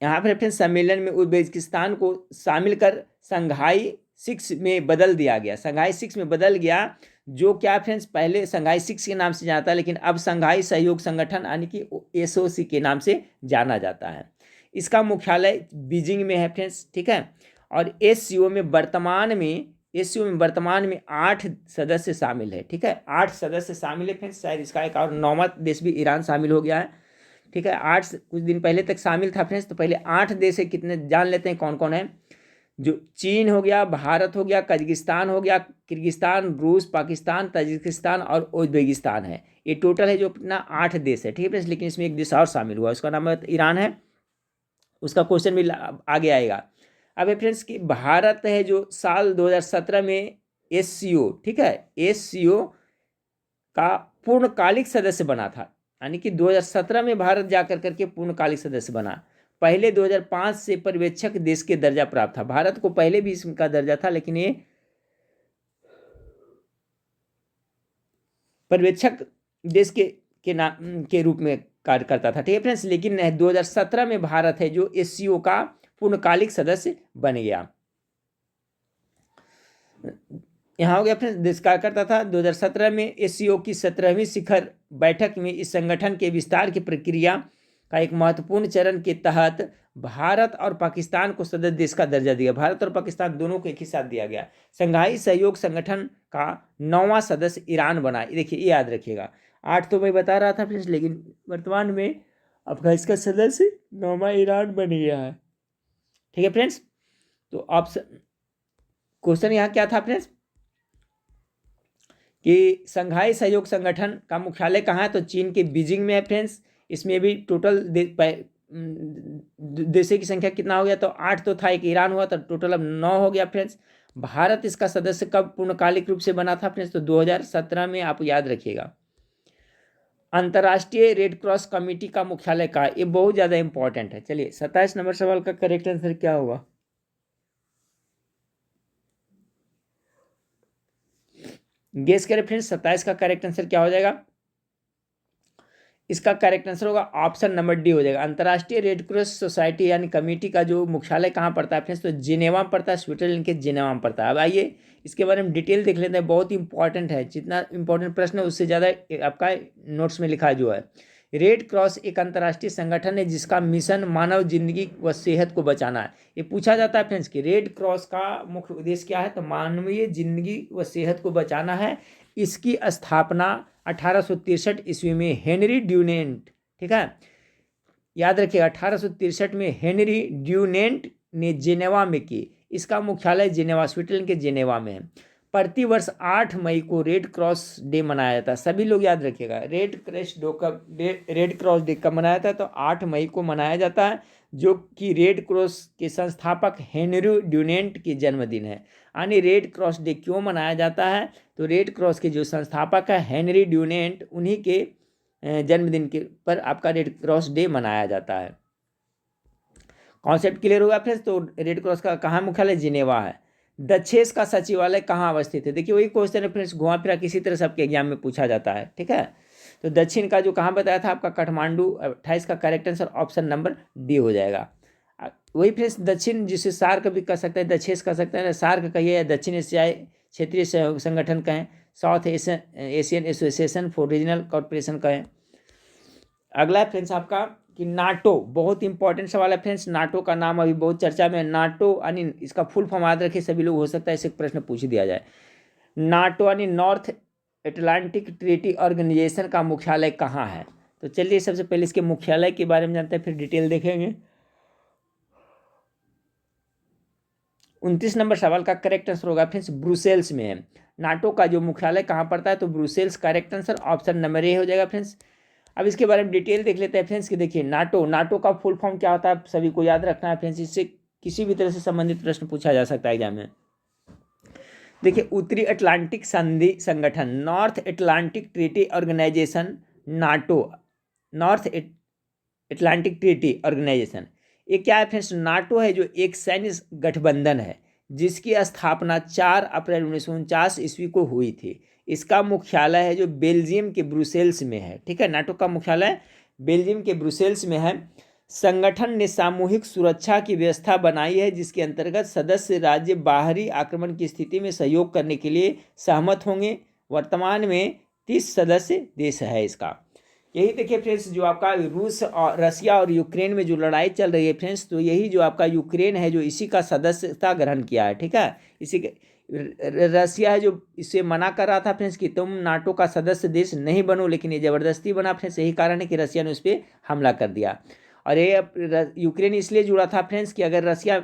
यहाँ पर फ्रेंड्स सम्मेलन में उज्बेकिस्तान को शामिल कर संघाई 6 में बदल दिया गया। संघाई 6 में बदल गया, जो क्या फ्रेंड्स पहले संघाई 6 के नाम से जाना था, लेकिन अब संघाई सहयोग संगठन यानी कि SOC के नाम से जाना जाता है। इसका मुख्यालय बीजिंग में है फ्रेंड्स। ठीक है, और SCO में वर्तमान में 8 सदस्य शामिल है। ठीक है, 8 सदस्य शामिल है फ्रेंड्स। शायद इसका एक और 9वां देश भी ईरान शामिल हो गया है। ठीक है, 8 कुछ दिन पहले तक शामिल था फ्रेंड्स। तो पहले 8 देश है, कितने जान लेते हैं कौन कौन है। जो चीन हो गया, भारत हो गया, कजाकिस्तान हो गया, किर्गिस्तान, रूस, पाकिस्तान, ताजिकिस्तान और उज्बेकिस्तान है। ये टोटल है जो अपना 8 देश है। ठीक है फ्रेंड्स, लेकिन इसमें एक देश और शामिल हुआ, उसका नाम ईरान है। उसका क्वेश्चन भी आगे आएगा। अब है फ्रेंड्स कि भारत है जो साल 2017 में SCO, ठीक है, SCO का पूर्णकालिक सदस्य बना था। यानी कि 2017 में भारत जाकर करके पूर्णकालिक सदस्य बना। पहले 2005 से पर्यवेक्षक देश के दर्जा प्राप्त था। भारत को पहले भी इसका दर्जा था, लेकिन ये पर्यवेक्षक देश के नाम के रूप में कार्य करता था। ठीक है फ्रेंड्स, लेकिन 2017 में भारत है जो SCO का पूर्णकालिक सदस्य बन गया। यहाँ हो गया फ्रेंड्स, देश क्या करता था 2017 में SCO की 17वीं शिखर बैठक में इस संगठन के विस्तार की प्रक्रिया का एक महत्वपूर्ण चरण के तहत भारत और पाकिस्तान को सदस्य देश का दर्जा दिया। भारत और पाकिस्तान दोनों को एक ही साथ दिया गया। संघाई सहयोग संगठन का 9वां सदस्य ईरान बना। देखिए ये याद रखिएगा, 8 तो मैं बता रहा था फ्रेंड्स, लेकिन वर्तमान में आपका इसका सदस्य 9वां ईरान बन गया है। ठीक है फ्रेंड्स, तो ऑप्शन क्वेश्चन यहाँ क्या था फ्रेंड्स कि संघाई सहयोग संगठन का मुख्यालय कहाँ है, तो चीन के बीजिंग में है फ्रेंड्स। इसमें भी टोटल देशों की संख्या कितना हो गया, तो 8 तो था, एक ईरान हुआ, तो टोटल अब 9 हो गया फ्रेंड्स। भारत इसका सदस्य कब पूर्णकालिक रूप से बना था फ्रेंड्स, तो 2017 में, आप याद रखिएगा। अंतर्राष्ट्रीय रेड क्रॉस कमेटी का मुख्यालय कहाँ, ये बहुत ज़्यादा इंपॉर्टेंट है। चलिए 27 नंबर सवाल का करेक्ट आंसर क्या होगा, गेस करें फ्रेंड्स, 27 का करेक्ट आंसर क्या हो जाएगा। इसका करेक्ट आंसर होगा ऑप्शन नंबर डी हो जाएगा। अंतर्राष्ट्रीय रेड क्रॉस सोसाइटी यानी कमेटी का जो मुख्यालय कहाँ पड़ता है फ्रेंड्स, तो जिनेवा में पड़ता है, स्विट्जरलैंड के जिनेवा में पड़ता है। अब आइए इसके बारे में डिटेल देख लेते हैं, बहुत इंपॉर्टेंट है, जितना इंपॉर्टेंट प्रश्न है उससे ज़्यादा आपका नोट्स में लिखा जो है। रेड क्रॉस एक अंतर्राष्ट्रीय संगठन है जिसका मिशन मानव जिंदगी व सेहत को बचाना है। ये पूछा जाता है फ्रेंड्स कि रेड क्रॉस का मुख्य उद्देश्य क्या है, तो मानवीय जिंदगी व सेहत को बचाना है। इसकी स्थापना 1863 ईस्वी में हेनरी ड्यूनेंट, ठीक है, याद रखिएगा, 1863 में हेनरी ड्यूनेंट ने जेनेवा में की। इसका मुख्यालय जेनेवा, स्विट्जरलैंड के जेनेवा में है। प्रतिवर्ष 8 मई को रेड क्रॉस डे मनाया जाता है। सभी लोग याद रखिएगा, रेड क्रॉस डे कब मनाया जाता है, तो 8 मई को मनाया जाता है, जो कि रेड क्रॉस के संस्थापक हेनरी ड्यूनेंट की जन्मदिन है। यानी रेड क्रॉस डे क्यों मनाया जाता है, तो रेड क्रॉस के जो संस्थापक है हेनरी ड्यूनेंट, उन्हीं के जन्मदिन के पर आपका रेड क्रॉस डे मनाया जाता है। कॉन्सेप्ट क्लियर होगा फ्रेंड्स। तो रेड क्रॉस का कहाँ मुख्यालय, जिनेवा है। दक्षेस का सचिवालय कहाँ अवस्थित है, देखिए वही क्वेश्चन है फ्रेंड्स, घुमा फिरा किसी तरह से आपके एग्जाम में पूछा जाता है, ठीक है। तो दक्षिण का जो कहाँ बताया था आपका, काठमांडू। 28 का correct answer option number D हो जाएगा। वही फ्रेंड्स दक्षिण, जिसे सार्क भी कह सकते हैं, दक्षेस कह सकते हैं, सार्क कहिए या दक्षिण एशियाई क्षेत्रीय संगठन कहें, south Asian association for regional corporation कहें। अगला है फ्रेंड्स आपका कि नाटो, बहुत इंपॉर्टेंट सवाल है फ्रेंड्स। नाटो का नाम अभी बहुत चर्चा में है। नाटो यानी इसका फुल फॉर्म याद रखिए सभी लोग, हो सकता है इसे प्रश्न पूछ दिया जाए। नाटो यानी नॉर्थ अटलांटिक ट्रीटी ऑर्गेनाइजेशन का मुख्यालय कहाँ है, तो चलिए सबसे पहले इसके मुख्यालय के बारे में जानते हैं, फिर डिटेल देखेंगे। 29 नंबर सवाल का करेक्ट आंसर होगा फ्रेंड्स ब्रुसेल्स में है। नाटो का जो मुख्यालय कहाँ पड़ता है, तो Brussels, correct answer option number ए हो जाएगा फ्रेंड्स। अब इसके बारे में डिटेल देख लेते हैं फ्रेंड्स कि देखिए नाटो का फुल फॉर्म क्या होता है, सभी को याद रखना है फ्रेंड्स, इससे किसी भी तरह से संबंधित प्रश्न पूछा जा सकता है एग्जाम में। देखिए उत्तरी अटलांटिक संधि संगठन, North Atlantic Treaty Organisation, NATO, North Atlantic Treaty Organisation, ये क्या है फ्रेंड्स, नाटो है जो एक सैन्य गठबंधन है जिसकी स्थापना 4 अप्रैल 1949 ईस्वी को हुई थी। इसका मुख्यालय है जो बेल्जियम के ब्रुसेल्स में है, ठीक है। नाटो का मुख्यालय बेल्जियम के ब्रुसेल्स में है। संगठन ने सामूहिक सुरक्षा की व्यवस्था बनाई है जिसके अंतर्गत सदस्य राज्य बाहरी आक्रमण की स्थिति में सहयोग करने के लिए सहमत होंगे। वर्तमान में 30 सदस्य देश है इसका। यही देखिए फ्रेंड्स, जो आपका रूस और रसिया और यूक्रेन में जो लड़ाई चल रही है फ्रेंड्स, तो यही जो आपका यूक्रेन है जो इसी का सदस्यता ग्रहण किया है, ठीक है। इसी के रसिया है जो इसे मना कर रहा था फ्रेंड्स कि तुम नाटो का सदस्य देश नहीं बनो, लेकिन ये ज़बरदस्ती बना फ्रेंड्स। यही कारण है कि रसिया ने उस पर हमला कर दिया। और ये यूक्रेन इसलिए जुड़ा था फ्रेंड्स कि अगर रसिया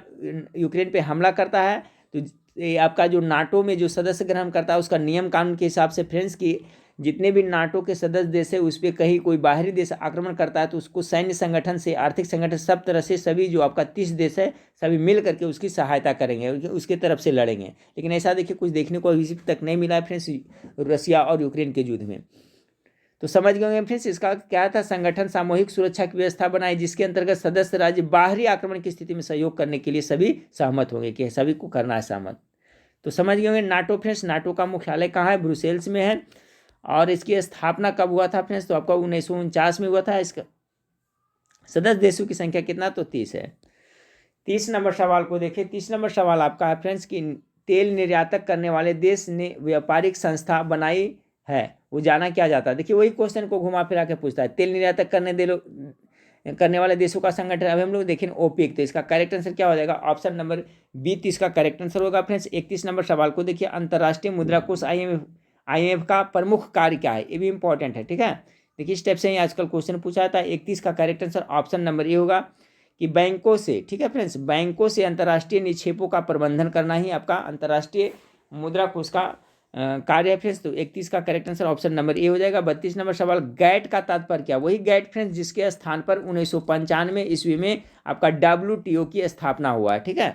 यूक्रेन पे हमला करता है तो ये आपका जो नाटो में जो सदस्य ग्रहण करता है उसका नियम कानून के हिसाब से फ्रेंड्स कि जितने भी नाटो के सदस्य देश है उस पर कहीं कोई बाहरी देश आक्रमण करता है तो उसको सैन्य संगठन से, आर्थिक संगठन, सब तरह से सभी जो आपका 30 देश है सभी मिल करके उसकी सहायता करेंगे, उसके तरफ से लड़ेंगे। लेकिन ऐसा देखिए कुछ देखने को अभी तक नहीं मिला है फ्रेंड्स रसिया और यूक्रेन के युद्ध में। तो समझ गए फ्रेंड्स, इसका क्या था, संगठन सामूहिक सुरक्षा की व्यवस्था बनाई जिसके अंतर्गत सदस्य राज्य बाहरी आक्रमण की स्थिति में सहयोग करने के लिए सभी सहमत होंगे कि सभी को करना है सहमत। तो समझ गए नाटो फ्रेंड्स। नाटो का मुख्यालय कहाँ है, ब्रुसेल्स में है। और इसकी स्थापना कब हुआ था फ्रेंड्स, तो आपका 1949 में हुआ था। इसका सदस्य देशों की संख्या कितना, तो 30 है। 30 नंबर सवाल को देखिए। 30 नंबर सवाल आपका है फ्रेंड्स कि तेल निर्यातक करने वाले देश ने व्यापारिक संस्था बनाई है, वो जाना क्या जाता है। देखिए वही क्वेश्चन को घुमा फिरा के पूछता है, तेल निर्यातक करने वाले देशों का संगठन। अब हम लोग देखें ओपेक, तो इसका करेक्ट आंसर क्या हो जाएगा, ऑप्शन नंबर बी 30 का करेक्ट आंसर होगा फ्रेंड्स। 31 नंबर सवाल को देखिए, अंतर्राष्ट्रीय मुद्रा कोष IMF का प्रमुख कार्य क्या है, ये भी इंपॉर्टेंट है, ठीक है। देखिए स्टेप से ही आजकल क्वेश्चन पूछा था। 31 का करेक्ट आंसर ऑप्शन नंबर ए होगा कि बैंकों से, ठीक है फ्रेंड्स, बैंकों से अंतर्राष्ट्रीय निक्षेपों का प्रबंधन करना ही आपका अंतर्राष्ट्रीय मुद्रा कोष का कार्य है फ्रेंड्स। तो 31 का करेक्ट आंसर ऑप्शन नंबर ए हो जाएगा। 32 नंबर सवाल, गैट का तात्पर्य क्या? वही गैट फ्रेंड्स जिसके स्थान पर 1995 ईस्वी में आपका WTO की स्थापना हुआ है, ठीक है।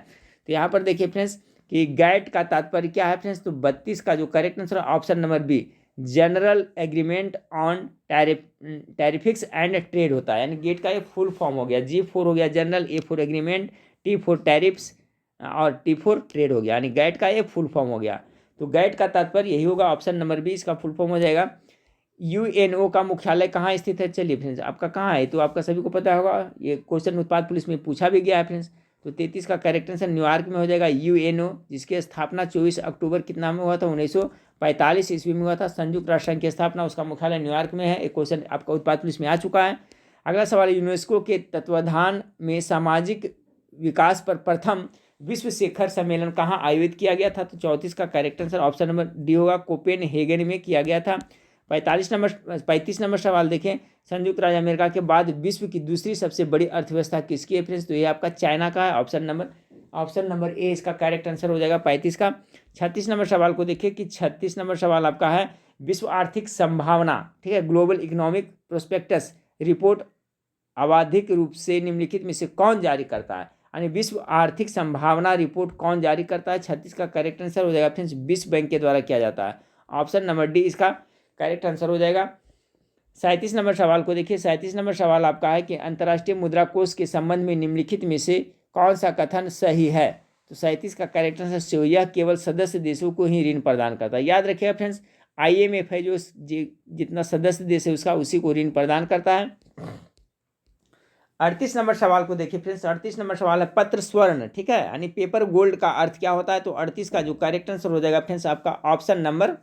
तो यहाँ पर देखिए फ्रेंड्स कि गैट का तात्पर्य क्या है फ्रेंड्स, तो 32 का जो correct answer option number B, general agreement on tariffs and trade होता है, यानी गेट का ये फुल फॉर्म हो गया। G4 हो गया general, A4 agreement, T4 tariffs और T4 ट्रेड हो गया, यानी गैट का ये फुल फॉर्म हो गया। तो गैट का तात्पर्य यही होगा, ऑप्शन नंबर बी इसका फुल फॉर्म हो जाएगा। UNO का मुख्यालय कहाँ स्थित है? चलिए फ्रेंड्स, आपका कहाँ है? तो आपका सभी को पता होगा, ये क्वेश्चन उत्पाद पुलिस में पूछा भी गया है फ्रेंड्स। तो 33 का करेक्ट आंसर न्यूयॉर्क में हो जाएगा। UNO जिसकी स्थापना 24 अक्टूबर कितना में हुआ था? 1945 ईस्वी में हुआ था। संयुक्त राष्ट्र संघ की स्थापना, उसका मुख्यालय न्यूयॉर्क में है। एक क्वेश्चन आपका उत्पाद पुलिस में आ चुका है। अगला सवाल, यूनेस्को के तत्वाधान में सामाजिक विकास पर प्रथम विश्व शिखर सम्मेलन कहाँ आयोजित किया गया था? तो 34 का correct answer option number D होगा, कोपेनहेगन में किया गया था। 35 नंबर सवाल देखें, संयुक्त राज्य अमेरिका के बाद विश्व की दूसरी सबसे बड़ी अर्थव्यवस्था किसकी है फ्रेंड्स? तो ये आपका चाइना का है। ऑप्शन नंबर ए इसका करेक्ट आंसर हो जाएगा 35 का। 36 नंबर सवाल को देखिए कि 36 नंबर सवाल आपका है, विश्व आर्थिक संभावना, ठीक है, ग्लोबल इकोनॉमिक प्रोस्पेक्टस रिपोर्ट आवधिक रूप से निम्नलिखित में से कौन जारी करता है? यानी विश्व आर्थिक संभावना रिपोर्ट कौन जारी करता है? 36 का करेक्ट आंसर हो जाएगा फ्रेंड्स, विश्व बैंक के द्वारा किया जाता है। ऑप्शन नंबर डी इसका करेक्ट आंसर हो जाएगा। 37 नंबर सवाल को देखिए। 37 नंबर सवाल आपका है कि अंतर्राष्ट्रीय मुद्रा कोष के संबंध में निम्नलिखित में से कौन सा कथन सही है? तो 37 का करेक्ट आंसर, यह केवल सदस्य देशों को ही ऋण प्रदान करता है। याद रखिएगा फ्रेंड्स, IMF है जो जितना सदस्य देश है उसका, उसी को ऋण प्रदान करता है। 38 नंबर सवाल को देखिए फ्रेंड्स। 38 नंबर सवाल है पत्र स्वर्ण, ठीक है, यानी पेपर गोल्ड का अर्थ क्या होता है? तो 38 का जो करेक्ट आंसर हो जाएगा फ्रेंड्स आपका ऑप्शन नंबर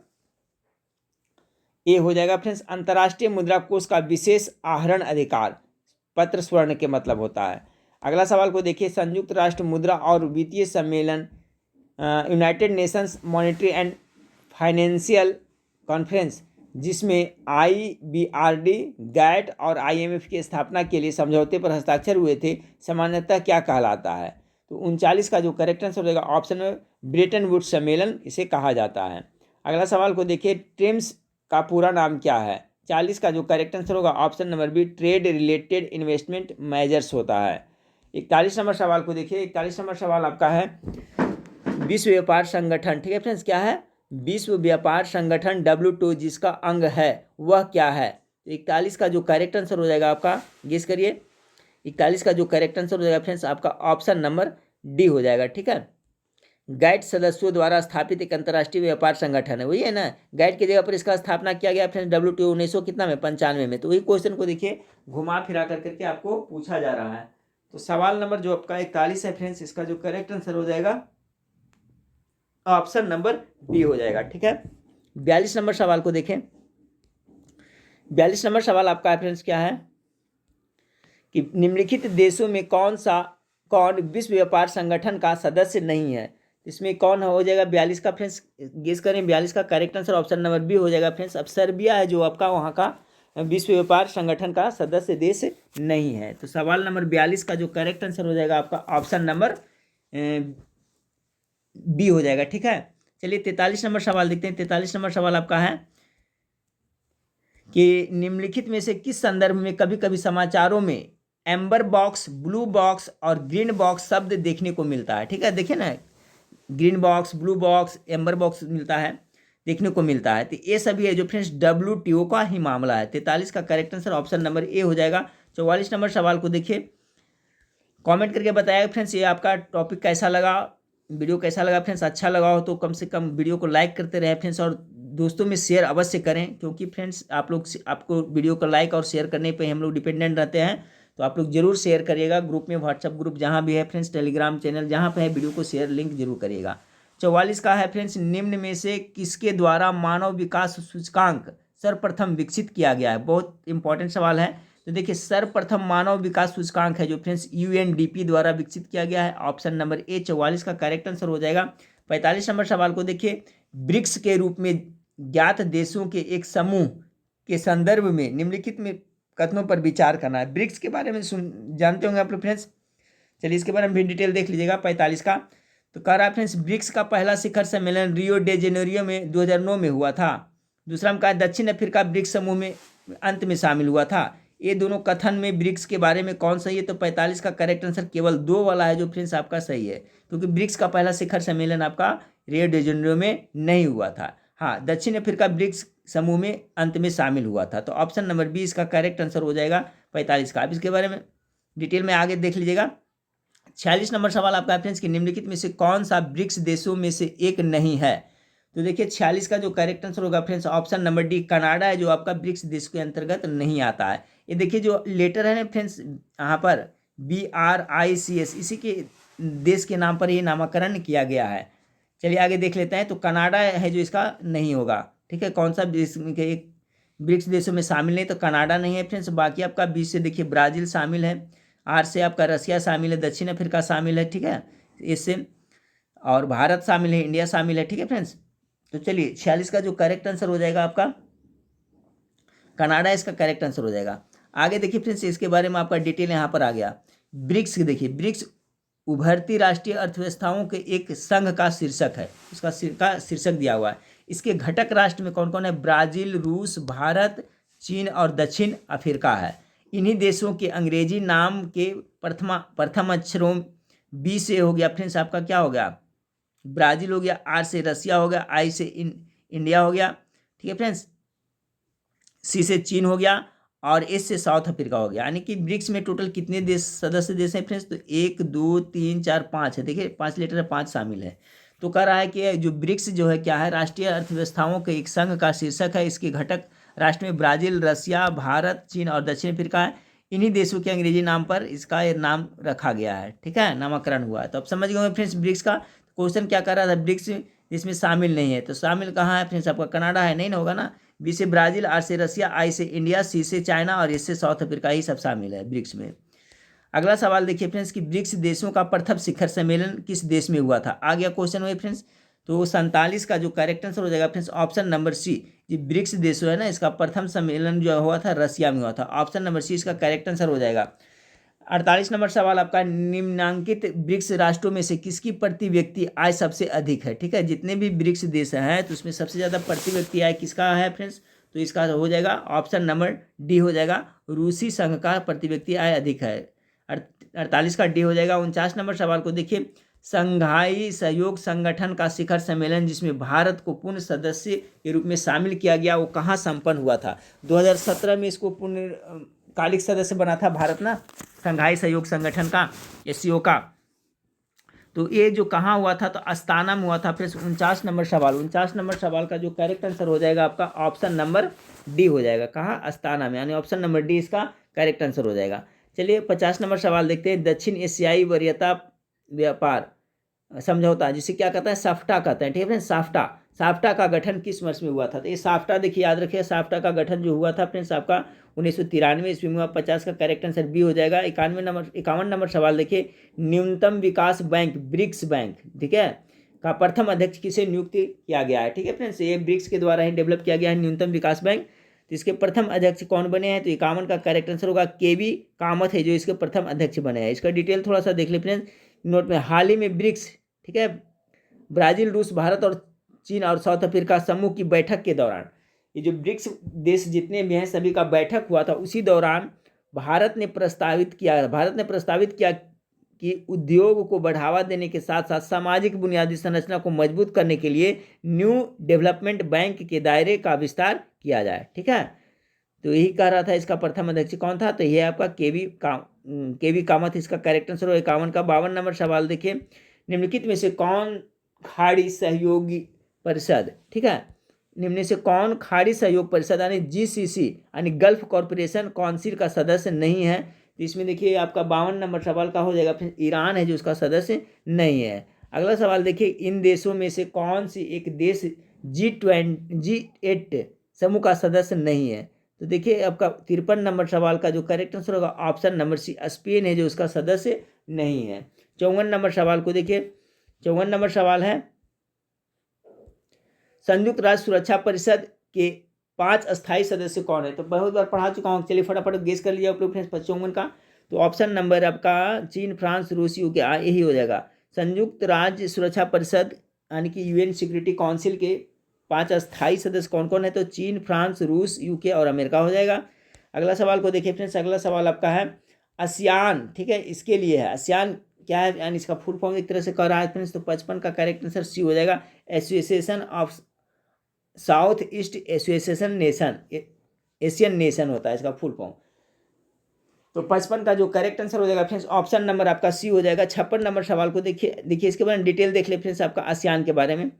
ए हो जाएगा फ्रेंड्स, अंतर्राष्ट्रीय मुद्रा कोष का विशेष आहरण अधिकार पत्र स्वर्ण के मतलब होता है। अगला सवाल को देखिए, संयुक्त राष्ट्र मुद्रा और वित्तीय सम्मेलन United Nations monetary and financial conference, जिसमें IBRD, गैट और IMF की स्थापना के लिए समझौते पर हस्ताक्षर हुए थे, सामान्यतः क्या कहलाता है? तो 39 का जो करेक्ट आंसर हो जाएगा ऑप्शन में ब्रेटन वुड्स सम्मेलन इसे कहा जाता है। अगला सवाल को देखिए, ट्रिम्स का पूरा नाम क्या है? 40 का जो करेक्ट आंसर होगा option number B, Trade Related Investment Measures होता है। 41 नंबर सवाल को देखिए। 41 नंबर सवाल आपका है, विश्व व्यापार संगठन, ठीक है फ्रेंड्स, क्या है? विश्व व्यापार संगठन WTO जिसका अंग है वह क्या है? 41 का जो करेक्ट आंसर हो जाएगा आपका, गेस करिए। 41 का जो करेक्ट आंसर हो जाएगा फ्रेंड्स आपका ऑप्शन नंबर डी हो जाएगा, ठीक है। गैट सदस्यों द्वारा स्थापित एक अंतर्राष्ट्रीय व्यापार संगठन है, वही है ना। गैट की जगह पर इसका स्थापना किया गया फ्रेंड्स WTO 1995 में। तो वही क्वेश्चन को देखिए घुमा फिरा करके आपको पूछा जा रहा है। तो सवाल नंबर जो आपका 41 है फ्रेंड्स, इसका जो करेक्ट आंसर हो जाएगा ऑप्शन नंबर बी हो जाएगा, ठीक है। 42 नंबर सवाल को देखें। 42 नंबर सवाल आपका है फ्रेंड्स, क्या है कि निम्नलिखित देशों में कौन विश्व व्यापार संगठन का सदस्य नहीं है? इसमें कौन हो जाएगा 42 का फ्रेंड्स, गेस करें। 42 का correct answer option number B हो जाएगा फ्रेंड्स। अब सर्बिया है जो आपका वहाँ का विश्व व्यापार संगठन का सदस्य देश नहीं है। तो सवाल नंबर 42 का जो करेक्ट आंसर हो जाएगा आपका ऑप्शन नंबर बी हो जाएगा, ठीक है। चलिए 43 नंबर सवाल देखते हैं। 43 नंबर सवाल आपका है कि निम्नलिखित में से किस संदर्भ में कभी कभी समाचारों में एम्बर बॉक्स, ब्लू बॉक्स और ग्रीन बॉक्स शब्द देखने को मिलता है? ठीक है, देखिए ना, green box, blue box, amber box मिलता है, देखने को मिलता है। तो ये सभी है जो फ्रेंड्स WTO का ही मामला है। 43 का करेक्ट आंसर ऑप्शन नंबर ए हो जाएगा। 44 नंबर सवाल को देखिए, कमेंट करके बताया फ्रेंड्स ये आपका टॉपिक कैसा लगा, वीडियो कैसा लगा फ्रेंड्स। अच्छा लगा हो तो कम से कम वीडियो को लाइक करते रहे फ्रेंड्स, और दोस्तों में शेयर अवश्य करें, क्योंकि फ्रेंड्स आपको वीडियो को लाइक और शेयर करने पे हम लोग डिपेंडेंट रहते हैं। तो आप लोग जरूर शेयर करिएगा ग्रुप में, व्हाट्सअप ग्रुप जहाँ भी है फ्रेंड्स, टेलीग्राम चैनल जहाँ पे है, वीडियो को शेयर लिंक जरूर करिएगा। 44 का है फ्रेंड्स, निम्न में से किसके द्वारा मानव विकास सूचकांक सर्वप्रथम विकसित किया गया है? बहुत इंपॉर्टेंट सवाल है। तो देखिए, सर्वप्रथम मानव विकास सूचकांक है जो फ्रेंड्स UNDP द्वारा विकसित किया गया है। ऑप्शन नंबर ए 44 का करेक्ट आंसर हो जाएगा। 45 नंबर सवाल को देखिए, ब्रिक्स के रूप में ज्ञात देशों के एक समूह के संदर्भ में निम्नलिखित में कथनों पर विचार करना है। ब्रिक्स के बारे में जानते होंगे आप लोग फ्रेंड्स, चलिए इसके बारे में भी डिटेल देख लीजिएगा। 45 का तो कह रहा है फ्रेंड्स, ब्रिक्स का पहला शिखर सम्मेलन रियो डे जेनेरियो में 2009 में हुआ था। दूसरा में कहा दक्षिण अफ्रीका ब्रिक्स समूह में अंत में शामिल हुआ था। ये दोनों कथन में ब्रिक्स के बारे में कौन सही है? तो 45 का करेक्ट आंसर केवल 2 वाला है जो फ्रेंड्स आपका सही है, क्योंकि ब्रिक्स का पहला शिखर सम्मेलन आपका रियो डे जेनेरियो में नहीं हुआ था। हाँ, दक्षिण अफ्रीका ब्रिक्स समूह में अंत में शामिल हुआ था। तो ऑप्शन नंबर बी इसका करेक्ट आंसर हो जाएगा 45 का। अब इसके बारे में डिटेल में आगे देख लीजिएगा। 46 नंबर सवाल आपका फ्रेंड्स कि निम्नलिखित में से कौन सा ब्रिक्स देशों में से एक नहीं है? तो देखिए 46 का जो करेक्ट आंसर होगा friends option number D, Canada है जो आपका ब्रिक्स देश के अंतर्गत नहीं आता है। ये देखिए जो लेटर है ना फ्रेंड्स, यहाँ पर BRICS, इसी के देश के नाम पर ये नामकरण किया गया है। चलिए आगे देख लेते हैं। तो कनाडा है जो इसका नहीं होगा, ठीक है। कौन सा एक ब्रिक्स देशों में शामिल नहीं, तो कनाडा नहीं है फ्रेंड्स। बाकी आपका बी से देखिए ब्राज़ील शामिल है, आर से आपका रसिया शामिल है, दक्षिण अफ्रीका शामिल है, ठीक है, इससे और भारत शामिल है, इंडिया शामिल है, ठीक है फ्रेंड्स। तो चलिए 46 का जो करेक्ट आंसर हो जाएगा आपका कनाडा, इसका करेक्ट आंसर हो जाएगा। आगे देखिए फ्रेंड्स इसके बारे में आपका डिटेल यहाँ पर आ गया। ब्रिक्स देखिए, ब्रिक्स उभरती राष्ट्रीय अर्थव्यवस्थाओं के एक संघ का शीर्षक है, उसका शीर्षक दिया हुआ है। इसके घटक राष्ट्र में कौन कौन है? ब्राज़ील, रूस, भारत, चीन और दक्षिण अफ्रीका है। इन्हीं देशों के अंग्रेजी नाम के प्रथम अक्षरों बी से हो गया फ्रेंड्स आपका क्या हो गया? ब्राज़ील हो गया, आर से रसिया हो गया, आई से इंडिया हो गया, ठीक है फ्रेंड्स, सी से चीन हो गया और एस से साउथ अफ्रीका हो गया। यानी कि ब्रिक्स में टोटल कितने देश सदस्य देश हैं फ्रेंड्स? तो 1 2 3 4 5 है। देखिए 5 लेटर है, 5 शामिल है। तो कह रहा है कि जो ब्रिक्स जो है क्या है? राष्ट्रीय अर्थव्यवस्थाओं के एक संघ का शीर्षक है। इसके घटक राष्ट्र में ब्राज़ील, रसिया, भारत, चीन और दक्षिण अफ्रीका है। इन्हीं देशों के अंग्रेजी नाम पर इसका नाम रखा गया है, ठीक है, नामकरण हुआ है। तो अब समझ गए फ्रेंड्स ब्रिक्स का क्वेश्चन क्या कर रहा था? ब्रिक्स इसमें शामिल नहीं है, तो शामिल कहाँ है फ्रेंड्स? आपका कनाडा है, नहीं ना होगा ना। बी से ब्राज़ील, आर से रसिया, आई से इंडिया, सी से चाइना और एस से साउथ अफ्रीका, ही सब शामिल है ब्रिक्स में। अगला सवाल देखिए फ्रेंड्स कि ब्रिक्स देशों का प्रथम शिखर सम्मेलन किस देश में हुआ था? आ गया क्वेश्चन हुए फ्रेंड्स। तो 47 का जो करेक्ट आंसर हो जाएगा फ्रेंड्स ऑप्शन नंबर सी। ये ब्रिक्स देशों है ना, इसका प्रथम सम्मेलन जो हुआ था रसिया में हुआ था। ऑप्शन नंबर सी इसका करेक्ट आंसर हो जाएगा। 48 नंबर सवाल आपका, निम्नांकित ब्रिक्स राष्ट्रों में से किसकी प्रति व्यक्ति आय सबसे अधिक है? ठीक है, जितने भी ब्रिक्स देश हैं तो उसमें सबसे ज़्यादा प्रति व्यक्ति आय किसका है फ्रेंड्स? तो इसका हो जाएगा ऑप्शन नंबर डी हो जाएगा, रूसी संघ का प्रति व्यक्ति आय अधिक है। 48 का डी हो जाएगा। 49 नंबर सवाल को देखिए, संघाई सहयोग संगठन का शिखर सम्मेलन जिसमें भारत को पूर्ण सदस्य के रूप में शामिल किया गया वो कहाँ संपन्न हुआ था? 2017 में इसको पूर्णकालिक सदस्य बना था भारत ना, संघाई सहयोग संगठन का, एससीओ का। तो ये जो कहाँ हुआ था? तो अस्ताना में हुआ था। फिर 49 नंबर सवाल का जो करेक्ट आंसर हो जाएगा आपका ऑप्शन नंबर डी हो जाएगा। कहाँ? अस्ताना में, यानी ऑप्शन नंबर डी इसका करेक्ट आंसर हो जाएगा। चलिए 50 नंबर सवाल देखते हैं। दक्षिण एशियाई वरीयता व्यापार समझौता जिसे क्या कहता है? साफ्टा कहते हैं, ठीक है। साफ्टा का गठन किस वर्ष में हुआ था? तो ये साफ्टा देखिए याद रखिए, साफ्टा का गठन जो हुआ था फ्रेंड्स आपका 1993 ईस्वी में हुआ। 50 का करेक्ट आंसर बी हो जाएगा। 51 नंबर सवाल देखिए, न्यूनतम विकास बैंक ब्रिक्स बैंक, ठीक है, का प्रथम अध्यक्ष किसे नियुक्त किया गया है? ठीक है फ्रेंड्स, ये ब्रिक्स के द्वारा ही डेवलप किया गया है न्यूनतम विकास बैंक। तो इसके प्रथम अध्यक्ष कौन बने हैं? तो 51 का करेक्ट आंसर होगा केवी कामत है जो इसके प्रथम अध्यक्ष बने हैं। इसका डिटेल थोड़ा सा देख ले फ्रेंड्स नोट में। हाल ही में ब्रिक्स, ठीक है, ब्राज़ील, रूस, भारत और चीन और साउथ अफ्रीका समूह की बैठक के दौरान, ये जो ब्रिक्स देश जितने भी हैं सभी का बैठक हुआ था, उसी दौरान भारत ने प्रस्तावित किया कि उद्योग को बढ़ावा देने के साथ साथ सामाजिक बुनियादी संरचना को मजबूत करने के लिए न्यू डेवलपमेंट बैंक के दायरे का विस्तार किया जाए, ठीक है। तो यही कह रहा था। इसका प्रथम अध्यक्ष कौन था? तो ये आपका केवी कामत इसका करेक्ट आंसर हो। 51 का 52 नंबर सवाल देखिए, निम्नलिखित में से कौन खाड़ी सहयोगी परिषद, ठीक है, निम्न से कौन खाड़ी सहयोग परिषद यानी GCC यानी गल्फ कॉरपोरेशन काउंसिल का सदस्य नहीं है? तो इसमें देखिए आपका 52 नंबर सवाल का हो जाएगा, फिर ईरान है जो उसका सदस्य नहीं है। अगला सवाल देखिए, इन देशों में से कौन सी एक देश G8 समूह का सदस्य नहीं है? तो देखिए आपका 53 नंबर सवाल का जो करेक्ट आंसर होगा ऑप्शन नंबर सी, स्पेन है जो उसका सदस्य नहीं है। 54 नंबर सवाल को देखिए, 54 नंबर सवाल है, संयुक्त राष्ट्र सुरक्षा परिषद के 5 अस्थायी सदस्य कौन है? तो बहुत बार पढ़ा चुका हूँ, चलिए फटाफट गेस कर लिया आप लोग फ्रेंड्स 55 का। तो ऑप्शन नंबर आपका चीन, फ्रांस, रूस, यूके यही हो जाएगा। संयुक्त राज्य सुरक्षा परिषद यानी कि यूएन सिक्योरिटी काउंसिल के 5 अस्थायी सदस्य कौन कौन है? तो चीन, फ्रांस, रूस, यूके और अमेरिका हो जाएगा। अगला सवाल को देखिए फ्रेंड्स, अगला सवाल आपका है आसियान, ठीक है, इसके लिए है। आसियान क्या है यानी इसका फुल फॉर्म एक तरह से कर रहा है फ्रेंड्स, तो 55 का करेक्ट आंसर सी हो जाएगा। Association of south east association nation, Asian nation होता है इसका फुल फॉर्म। तो 55 का जो करेक्ट आंसर हो जाएगा फ्रेंड्स ऑप्शन नंबर आपका सी हो जाएगा। 56 नंबर सवाल को देखिए इसके बारे में डिटेल देख ले फ्रेंड्स आपका आसियान के बारे में।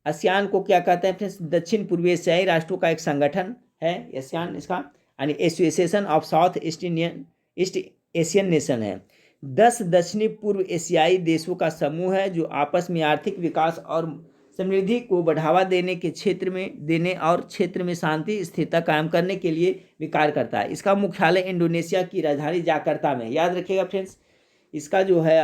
आसियान को क्या कहते हैं फ्रेंड्स? दक्षिण पूर्वी एशियाई राष्ट्रों का एक संगठन है आसियान, इसका यानी association of south east Asian nation है। 10 दक्षिणी पूर्व एशियाई देशों का समूह है जो आपस में आर्थिक विकास और समृद्धि को बढ़ावा देने और क्षेत्र में शांति स्थिरता कायम करने के लिए भी कार्य करता है। इसका मुख्यालय इंडोनेशिया की राजधानी जाकार्ता में। याद रखिएगा फ्रेंड्स, इसका जो है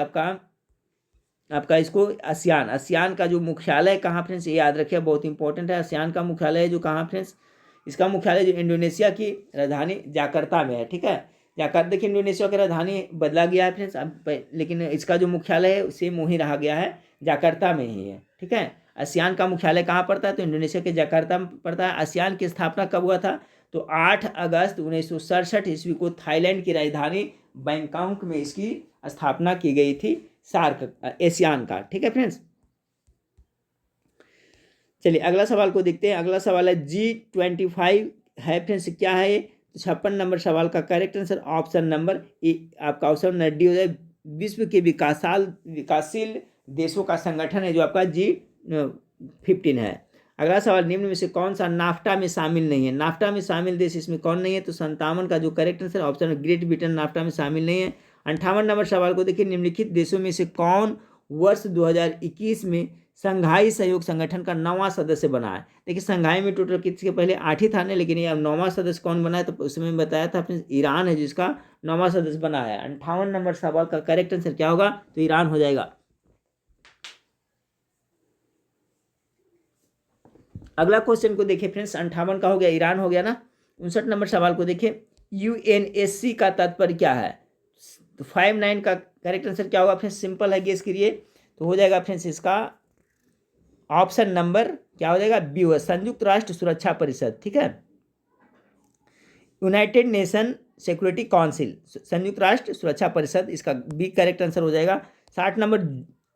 आपका इसको आसियान का जो मुख्यालय कहाँ फ्रेंड्स, ये याद रखिए, बहुत इंपॉर्टेंट है। आसियान का मुख्यालय है जो कहाँ फ्रेंड्स, इसका मुख्यालय जो इंडोनेशिया की राजधानी जाकार्ता में है, ठीक है। जाकार्ता, देखिए इंडोनेशिया की राजधानी बदला गया है फ्रेंड्स अब, लेकिन इसका जो मुख्यालय है सेम वहीं रहा गया है, जाकार्ता में ही है, ठीक है। आसियान का मुख्यालय कहाँ पड़ता है? तो इंडोनेशिया के जाकार्ता में पड़ता है। आसियान की स्थापना कब हुआ था? तो 8 अगस्त 1967 ईस्वी को थाईलैंड की राजधानी बैंकॉक में इसकी स्थापना की गई थी, सार्क एशियान का, ठीक है फ्रेंड्स। चलिए अगला सवाल को देखते हैं। अगला सवाल है G25 है फ्रेंड्स, क्या है ये? 56 नंबर सवाल का करेक्ट आंसर ऑप्शन नंबर ए आपका ऑप्शन नंबर डी हो जाए। विश्व के विकासशील देशों का संगठन है जो आपका G15 है। अगला सवाल, निम्न में से कौन सा नाफ्टा में शामिल नहीं है? नाफ्टा में शामिल देश इसमें कौन नहीं है? तो 57 का जो correct answer option great Britain NAFTA में शामिल नहीं है। 58 नंबर सवाल को देखिए, निम्नलिखित देशों में से कौन वर्ष 2021 में संघाई सहयोग संगठन का 9वां सदस्य बना है? देखिए संघाई में टोटल किसके पहले 8 ही था ना, लेकिन ये अब 9वां सदस्य कौन बना है? तो उसमें बताया था अपने ईरान है जिसका 9वां सदस्य बना है। 58 नंबर सवाल का करेक्ट आंसर क्या होगा? तो ईरान हो जाएगा। अगला क्वेश्चन को देखिए फ्रेंड्स, 58 का हो गया, ईरान हो गया ना। 59 नंबर सवाल को देखिए, यूएनएससी का तात्पर्य क्या है? तो 59 का करेक्ट आंसर क्या होगा फ्रेंड्स? सिंपल है, गेस करिए। तो हो जाएगा फ्रेंड्स इसका ऑप्शन नंबर क्या हो जाएगा? बी होगा, संयुक्त राष्ट्र सुरक्षा परिषद, ठीक है। यूनाइटेड नेशन सिक्योरिटी काउंसिल, संयुक्त राष्ट्र सुरक्षा परिषद, इसका बी करेक्ट आंसर हो जाएगा। 60 नंबर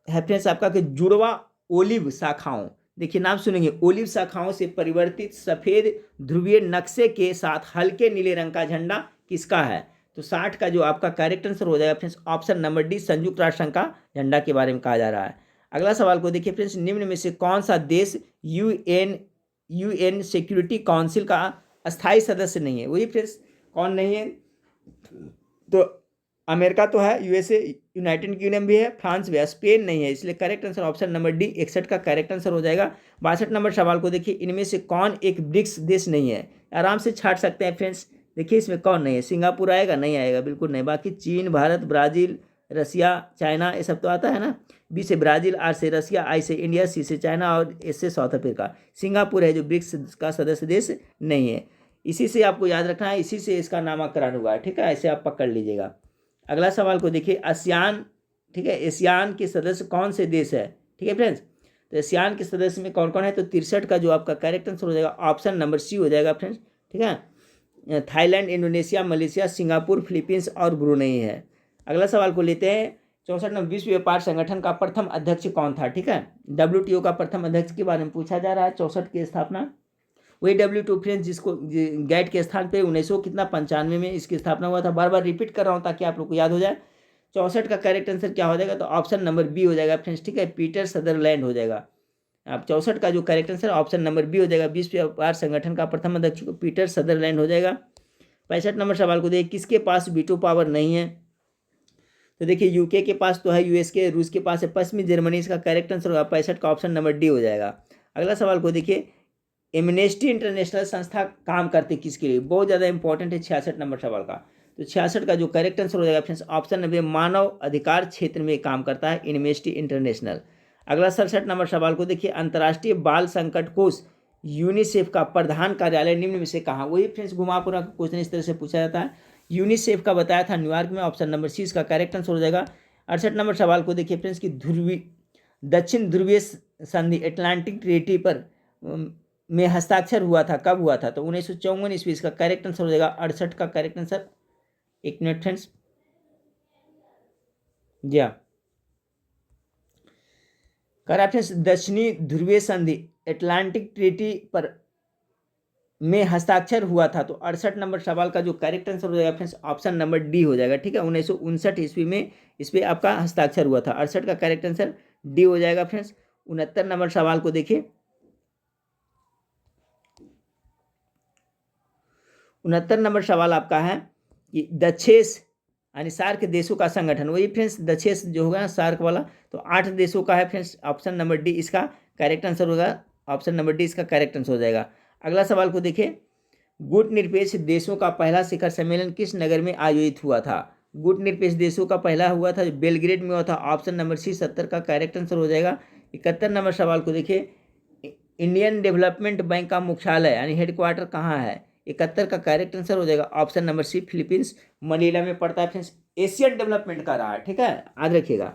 है फ्रेंड्स आपका कि जुड़वा ओलिव शाखाओं, देखिए नाम सुनेंगे, ओलिव शाखाओं से परिवर्तित सफेद ध्रुवीय नक्शे के साथ हल्के नीले रंग का झंडा किसका है? तो 60 का जो आपका करेक्ट आंसर हो जाएगा फ्रेंड्स ऑप्शन नंबर डी, संयुक्त राष्ट्र संघ का झंडा के बारे में कहा जा रहा है। अगला सवाल को देखिए फ्रेंड्स, निम्न में से कौन सा देश यूएन सिक्योरिटी काउंसिल का अस्थायी सदस्य नहीं है? वही फ्रेंड्स कौन नहीं है? तो अमेरिका तो है, यूएसए यूनाइटेड किंगडम भी है, फ्रांस भी है, स्पेन नहीं है, इसलिए correct answer option number D 61 का करेक्ट आंसर हो जाएगा। 62 नंबर सवाल को देखिए, इनमें से कौन एक ब्रिक्स देश नहीं है? आराम से छाट सकते हैं फ्रेंड्स, देखिए इसमें कौन नहीं है? सिंगापुर आएगा? नहीं आएगा, बिल्कुल नहीं। बाकी चीन, भारत, ब्राज़ील, रसिया, चाइना, ये सब तो आता है ना। बी से ब्राज़ील, आर से रसिया, आई से इंडिया, सी से चाइना और एस से साउथ अफ्रीका। सिंगापुर है जो ब्रिक्स का सदस्य देश नहीं है। इसी से आपको याद रखना है, इसी से इसका नामकरण हुआ है, ठीक है, ऐसे आप पकड़ लीजिएगा। अगला सवाल को देखिए, आसियान, ठीक है, एशियान के सदस्य कौन से देश है? ठीक है फ्रेंड्स, तो एशियान के सदस्य में कौन कौन है? तो 63 का जो आपका करेक्ट आंसर हो जाएगा ऑप्शन नंबर सी हो जाएगा फ्रेंड्स, ठीक है। Thailand, Indonesia, Malaysia, Singapore, Philippines और ब्रुनेई है। अगला सवाल को लेते हैं। 64 नंबर, विश्व व्यापार संगठन का प्रथम अध्यक्ष कौन था? ठीक है, WTO का प्रथम अध्यक्ष के बारे में पूछा जा रहा है। 64 की स्थापना वही WTO फ्रेंड्स जिसको गैट के स्थान पे 1995 में इसकी स्थापना हुआ था। बार बार रिपीट कर रहा हूँ ताकि आप लोग को याद हो जाए। 64 का करेक्ट आंसर क्या हो जाएगा? तो ऑप्शन नंबर बी हो जाएगा फ्रेंड्स, ठीक है, पीटर सदरलैंड हो जाएगा। आप 64 का जो correct answer option number B हो जाएगा, विश्व व्यापार संगठन का प्रथम अध्यक्ष पीटर सदरलैंड हो जाएगा। 65 नंबर सवाल को देखिए, किसके पास वीटो पावर नहीं है? तो देखिए यूके के पास तो है, यूएस के, रूस के पास है, पश्चिमी जर्मनी, इसका करेक्ट आंसर होगा 65 का ऑप्शन नंबर डी हो जाएगा। अगला सवाल को देखिए, एमनेस्टी इंटरनेशनल संस्था काम करती किसके लिए? बहुत ज़्यादा इंपॉर्टेंट है 66 नंबर सवाल का। तो 66 का जो करेक्ट आंसर हो जाएगा फ्रेंड्स ऑप्शन नंबर मानव अधिकार क्षेत्र में काम करता है एमनेस्टी इंटरनेशनल। अगला 67 नंबर सवाल को देखिए, अंतर्राष्ट्रीय बाल संकट कोष यूनिसेफ का प्रधान कार्यालय निम्न में से कहाँ? वही फ्रेंड्स घुमा पूरा क्वेश्चन इस तरह से पूछा जाता है। यूनिसेफ का बताया था न्यूयॉर्क में। ऑप्शन नंबर सी इसका करेक्ट आंसर हो जाएगा। 68 नंबर सवाल को देखिए फ्रेंड्स कि दक्षिण ध्रुवीय संधि अटलांटिक ट्रीटी पर में हस्ताक्षर हुआ था, कब हुआ था? तो 1954 ईस्वी इसका करेक्ट आंसर हो जाएगा। 68 का करेक्ट आंसर। एक मिनट फ्रेंड्स, जी हाँ, करेक्ट फ्रेंड्स, दक्षिणी ध्रुवीय संधि अटलांटिक ट्रीटी पर में हस्ताक्षर हुआ था। तो 68 नंबर सवाल का जो करेक्ट आंसर हो जाएगा फ्रेंड्स ऑप्शन नंबर डी हो जाएगा। ठीक है, 1959 ईस्वी में इस पर आपका हस्ताक्षर हुआ था। 68 का करेक्ट आंसर डी हो जाएगा फ्रेंड्स। 69 नंबर सवाल को देखिए। 69 नंबर सवाल आपका है कि दक्षेस यानी सार्क देशों का संगठन, वही फ्रेंड्स दक्षेस जो होगा सार्क वाला, तो 8 देशों का है फ्रेंड्स। ऑप्शन नंबर डी इसका करेक्ट आंसर होगा। ऑप्शन नंबर डी इसका करेक्ट आंसर हो जाएगा। अगला सवाल को देखिए, गुटनिरपेक्ष देशों का पहला शिखर सम्मेलन किस नगर में आयोजित हुआ था? गुटनिरपेक्ष देशों का पहला हुआ था बेलग्रेड में हुआ था। ऑप्शन नंबर सी 70 का करेक्ट आंसर हो जाएगा। 71 नंबर सवाल को देखिए, इंडियन डेवलपमेंट बैंक का मुख्यालय यानी हेडक्वार्टर कहाँ है? 71 का करेक्ट आंसर हो जाएगा। Option number C Philippines Manila में पड़ता है फ्रेंड्स। एशियन डेवलपमेंट का रहा है, ठीक है, याद रखिएगा।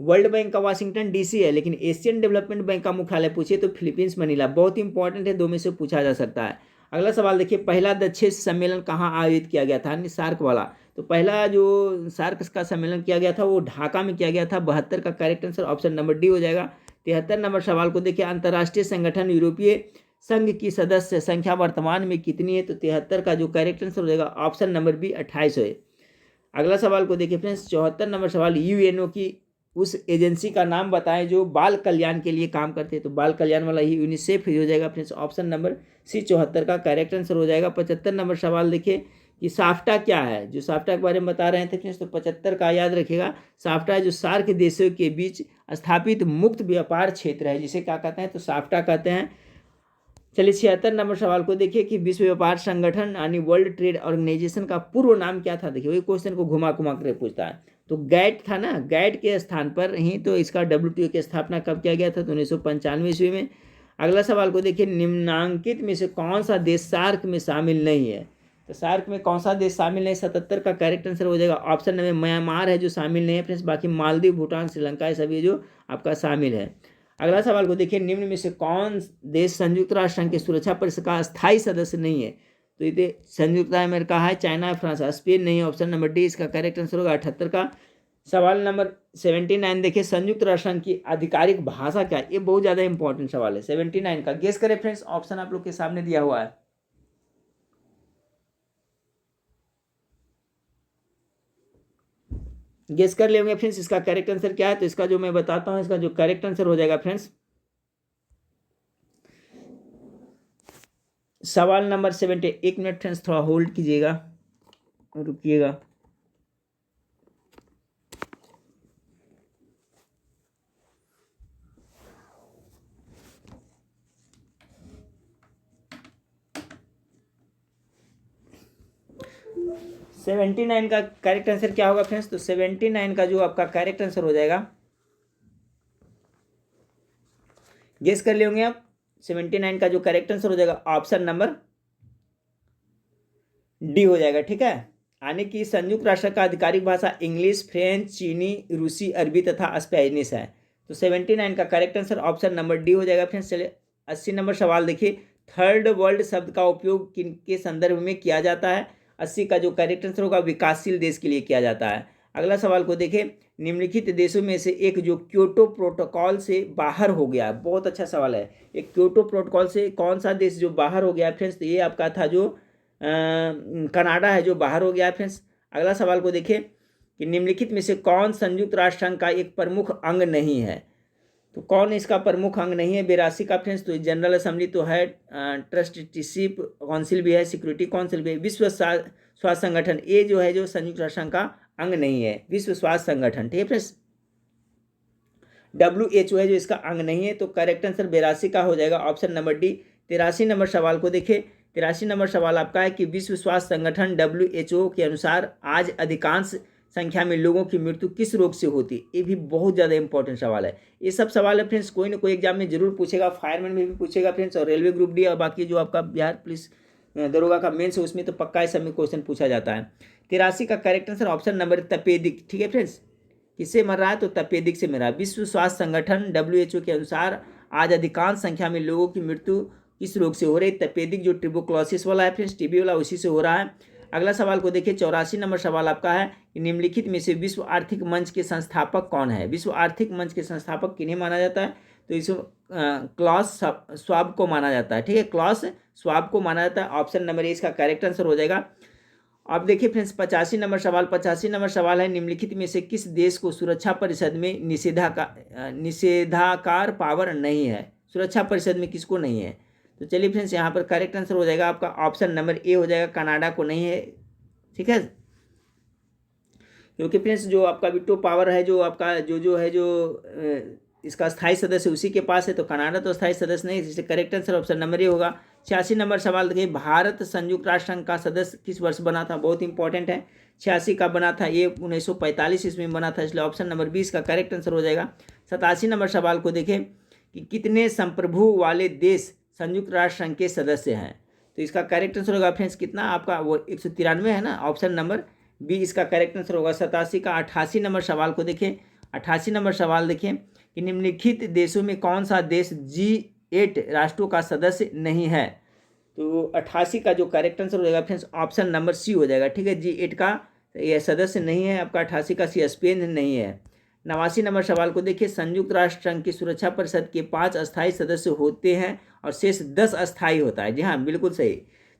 वर्ल्ड बैंक का वाशिंगटन डीसी है, लेकिन एशियन डेवलपमेंट बैंक का मुख्यालय पूछिए तो फिलीपींस मनीला। बहुत इंपॉर्टेंट है, दो में से पूछा जा सकता है। अगला सवाल देखिए, पहला दक्षेस सम्मेलन कहाँ आयोजित किया गया था? सार्क वाला। तो पहला जो सार्क का सम्मेलन किया गया था वो ढाका में किया गया था। 72 का correct answer option number D हो जाएगा। 73 नंबर सवाल को देखिए, अंतर्राष्ट्रीय संगठन यूरोपीय संघ की सदस्य संख्या वर्तमान में कितनी है? तो 73 का जो करेक्ट आंसर हो जाएगा ऑप्शन नंबर बी 28 है। अगला सवाल को देखिए फ्रेंड्स, 74 नंबर सवाल, यूएनओ की उस एजेंसी का नाम बताएं जो बाल कल्याण के लिए काम करते हैं। तो बाल कल्याण वाला ही यूनिसेफ हो जाएगा फ्रेंड्स। ऑप्शन नंबर सी 74 का करेक्ट आंसर हो जाएगा। 75 नंबर सवाल देखिए कि साफ्टा क्या है, जो साफ्टा के बारे में बता रहे थे फ्रेंड्स। तो 75 का याद रखिएगा, साफ्टा जो सार्क देशों के बीच स्थापित मुक्त व्यापार क्षेत्र है, जिसे क्या कहते हैं? तो साफ्टा कहते हैं। चलिए 76 नंबर सवाल को देखिए कि विश्व व्यापार संगठन यानी वर्ल्ड ट्रेड ऑर्गेनाइजेशन का पूर्व नाम क्या था? देखिए वही क्वेश्चन को घुमा घुमा कर पूछता है। तो गैट था ना, गैट के स्थान पर ही तो इसका WTO की स्थापना कब किया गया था? तो 1995 ईस्वी में। अगला सवाल को देखिए, निम्नांकित में से कौन सा देश सार्क में शामिल नहीं है? तो सार्क में कौन सा देश शामिल नहीं? 77 का करेक्ट आंसर हो जाएगा। ऑप्शन नंबर म्यांमार है जो शामिल नहीं है फ्रेंड्स। बाकी मालदीव, भूटान, श्रीलंका ये सभी जो आपका शामिल है। अगला सवाल को देखिए, निम्न में से कौन देश संयुक्त राष्ट्र संघ की सुरक्षा परिषद का स्थायी सदस्य नहीं है? तो ये संयुक्त अमेरिका है, चाइना है, फ्रांस है, स्पेन नहीं है। ऑप्शन नंबर डी इसका करेक्ट आंसर होगा। 78 का सवाल नंबर 79 देखिए, संयुक्त राष्ट्र संघ की आधिकारिक भाषा क्या है? ये बहुत ज़्यादा इंपॉर्टेंट सवाल है। 79 का गेस करें फ्रेंड्स, ऑप्शन आप लोग के सामने दिया हुआ है। गेस कर लेंगे फ्रेंड्स इसका करेक्ट आंसर क्या है? तो इसका जो मैं बताता हूँ, इसका जो करेक्ट आंसर हो जाएगा फ्रेंड्स, सवाल नंबर 70। एक मिनट फ्रेंड्स, थोड़ा होल्ड कीजिएगा, रुकिएगा। सेवेंटी 79 का करेक्ट आंसर क्या होगा फ्रेंड्स? तो 79 का जो आपका करेक्ट आंसर हो जाएगा, गेस कर ले होंगे आप। 79 का जो करेक्ट आंसर हो जाएगा ऑप्शन नंबर डी हो जाएगा। ठीक है, यानी कि संयुक्त राष्ट्र का आधिकारिक भाषा इंग्लिश, फ्रेंच, चीनी, रूसी, अरबी तथा स्पेनिश है। तो 79 का correct answer option number D हो जाएगा फ्रेंड्स। चलिए 80 नंबर सवाल देखिए, थर्ड वर्ल्ड शब्द का उपयोग किन के संदर्भ में किया जाता है? 80 का जो करेक्ट आंसर होगा विकासशील देश के लिए किया जाता है। अगला सवाल को देखें, निम्नलिखित देशों में से एक जो क्योटो प्रोटोकॉल से बाहर हो गया, बहुत अच्छा सवाल है। एक क्योटो प्रोटोकॉल से कौन सा देश जो बाहर हो गया फ्रेंड्स? तो ये आपका था जो कनाडा है जो बाहर हो गया फ्रेंड्स। अगला सवाल को देखें कि निम्नलिखित में से कौन संयुक्त राष्ट्र संघ का एक प्रमुख अंग नहीं है? तो कौन इसका प्रमुख अंग नहीं है 82 का फ्रेंड्स? तो जनरल असेंबली तो है, ट्रस्टीशिप काउंसिल भी है, सिक्योरिटी काउंसिल भी है, विश्व स्वास्थ्य संगठन ये जो है जो संयुक्त राष्ट्र संघ का अंग नहीं है, विश्व स्वास्थ्य संगठन। ठीक है फ्रेंड्स, WHO है जो इसका अंग नहीं है। तो करेक्ट आंसर 82 का हो जाएगा ऑप्शन नंबर डी। 83 नंबर सवाल को देखिए, 83 नंबर सवाल आपका है कि विश्व स्वास्थ्य संगठन WHO के अनुसार आज अधिकांश संख्या में लोगों की मृत्यु किस रोग से होती है? ये भी बहुत ज़्यादा इंपॉर्टेंट सवाल है। ये सब सवाल है फ्रेंड्स कोई ना कोई एग्जाम में जरूर पूछेगा, फायरमैन में भी पूछेगा फ्रेंड्स, और रेलवे ग्रुप डी और बाकी जो आपका बिहार पुलिस दरोगा का मेंस है उसमें तो पक्का इस सब में क्वेश्चन पूछा जाता है। 83 का करेक्ट आंसर ऑप्शन नंबर तपेदिक। ठीक है फ्रेंड्स, किससे मर रहा है तो तपेदिक से मर रहा है। विश्व स्वास्थ्य संगठन WHO के अनुसार आज अधिकांश संख्या में लोगों की मृत्यु किस रोग से हो रही है? तपेदिक जो ट्यूबरकुलोसिस वाला है फ्रेंड्स, टीबी वाला, उसी से हो रहा है। अगला सवाल को देखिए, 84 नंबर सवाल आपका है कि निम्नलिखित में से विश्व आर्थिक मंच के संस्थापक कौन है? विश्व आर्थिक मंच के संस्थापक किन्हें माना जाता है? तो इसको क्लॉस स्वाब को माना जाता है। ठीक है, क्लॉस स्वाब को माना जाता है। ऑप्शन नंबर ए इसका करेक्ट आंसर हो जाएगा। अब देखिए फ्रेंड्स 85 नंबर सवाल है, निम्नलिखित में से किस देश को सुरक्षा परिषद में निषेधाकार पावर नहीं है? सुरक्षा परिषद में किसको नहीं है? तो चलिए फ्रेंड्स यहाँ पर करेक्ट आंसर हो जाएगा आपका ऑप्शन नंबर ए हो जाएगा, कनाडा को नहीं है। ठीक है, क्योंकि फ्रेंड्स जो आपका वीटो पावर है, जो आपका जो इसका स्थायी सदस्य उसी के पास है, तो कनाडा तो स्थायी सदस्य नहीं, इसलिए करेक्ट आंसर ऑप्शन नंबर ए होगा। 86 नंबर सवाल देखिए, भारत संयुक्त राष्ट्र संघ का सदस्य किस वर्ष बना था? बहुत इंपॉर्टेंट है। 86 का बना था, ये 1945 ईस्वी में बना था, इसलिए ऑप्शन नंबर 20 का करेक्ट आंसर हो जाएगा। 87 नंबर सवाल को देखें कि कितने संप्रभु वाले देश संयुक्त राष्ट्र संघ के सदस्य हैं? तो इसका करेक्ट आंसर होगा फ्रेंड्स कितना आपका, वो 193 है ना, ऑप्शन नंबर बी इसका करेक्ट आंसर होगा। 87 का 88 नंबर सवाल को देखें, 88 नंबर सवाल देखें कि निम्नलिखित देशों में कौन सा देश G8 राष्ट्रों का सदस्य नहीं है? तो 88 का जो करेक्ट आंसर हो जाएगा फ्रेंड्स ऑप्शन नंबर सी हो जाएगा। ठीक है, G8 का यह सदस्य नहीं है आपका, 88 का सी स्पेन नहीं है। 89 नंबर सवाल को देखिए, संयुक्त राष्ट्र संघ की सुरक्षा परिषद के 5 अस्थायी सदस्य होते हैं और शेष 10 अस्थायी होता है। जी हाँ, बिल्कुल सही।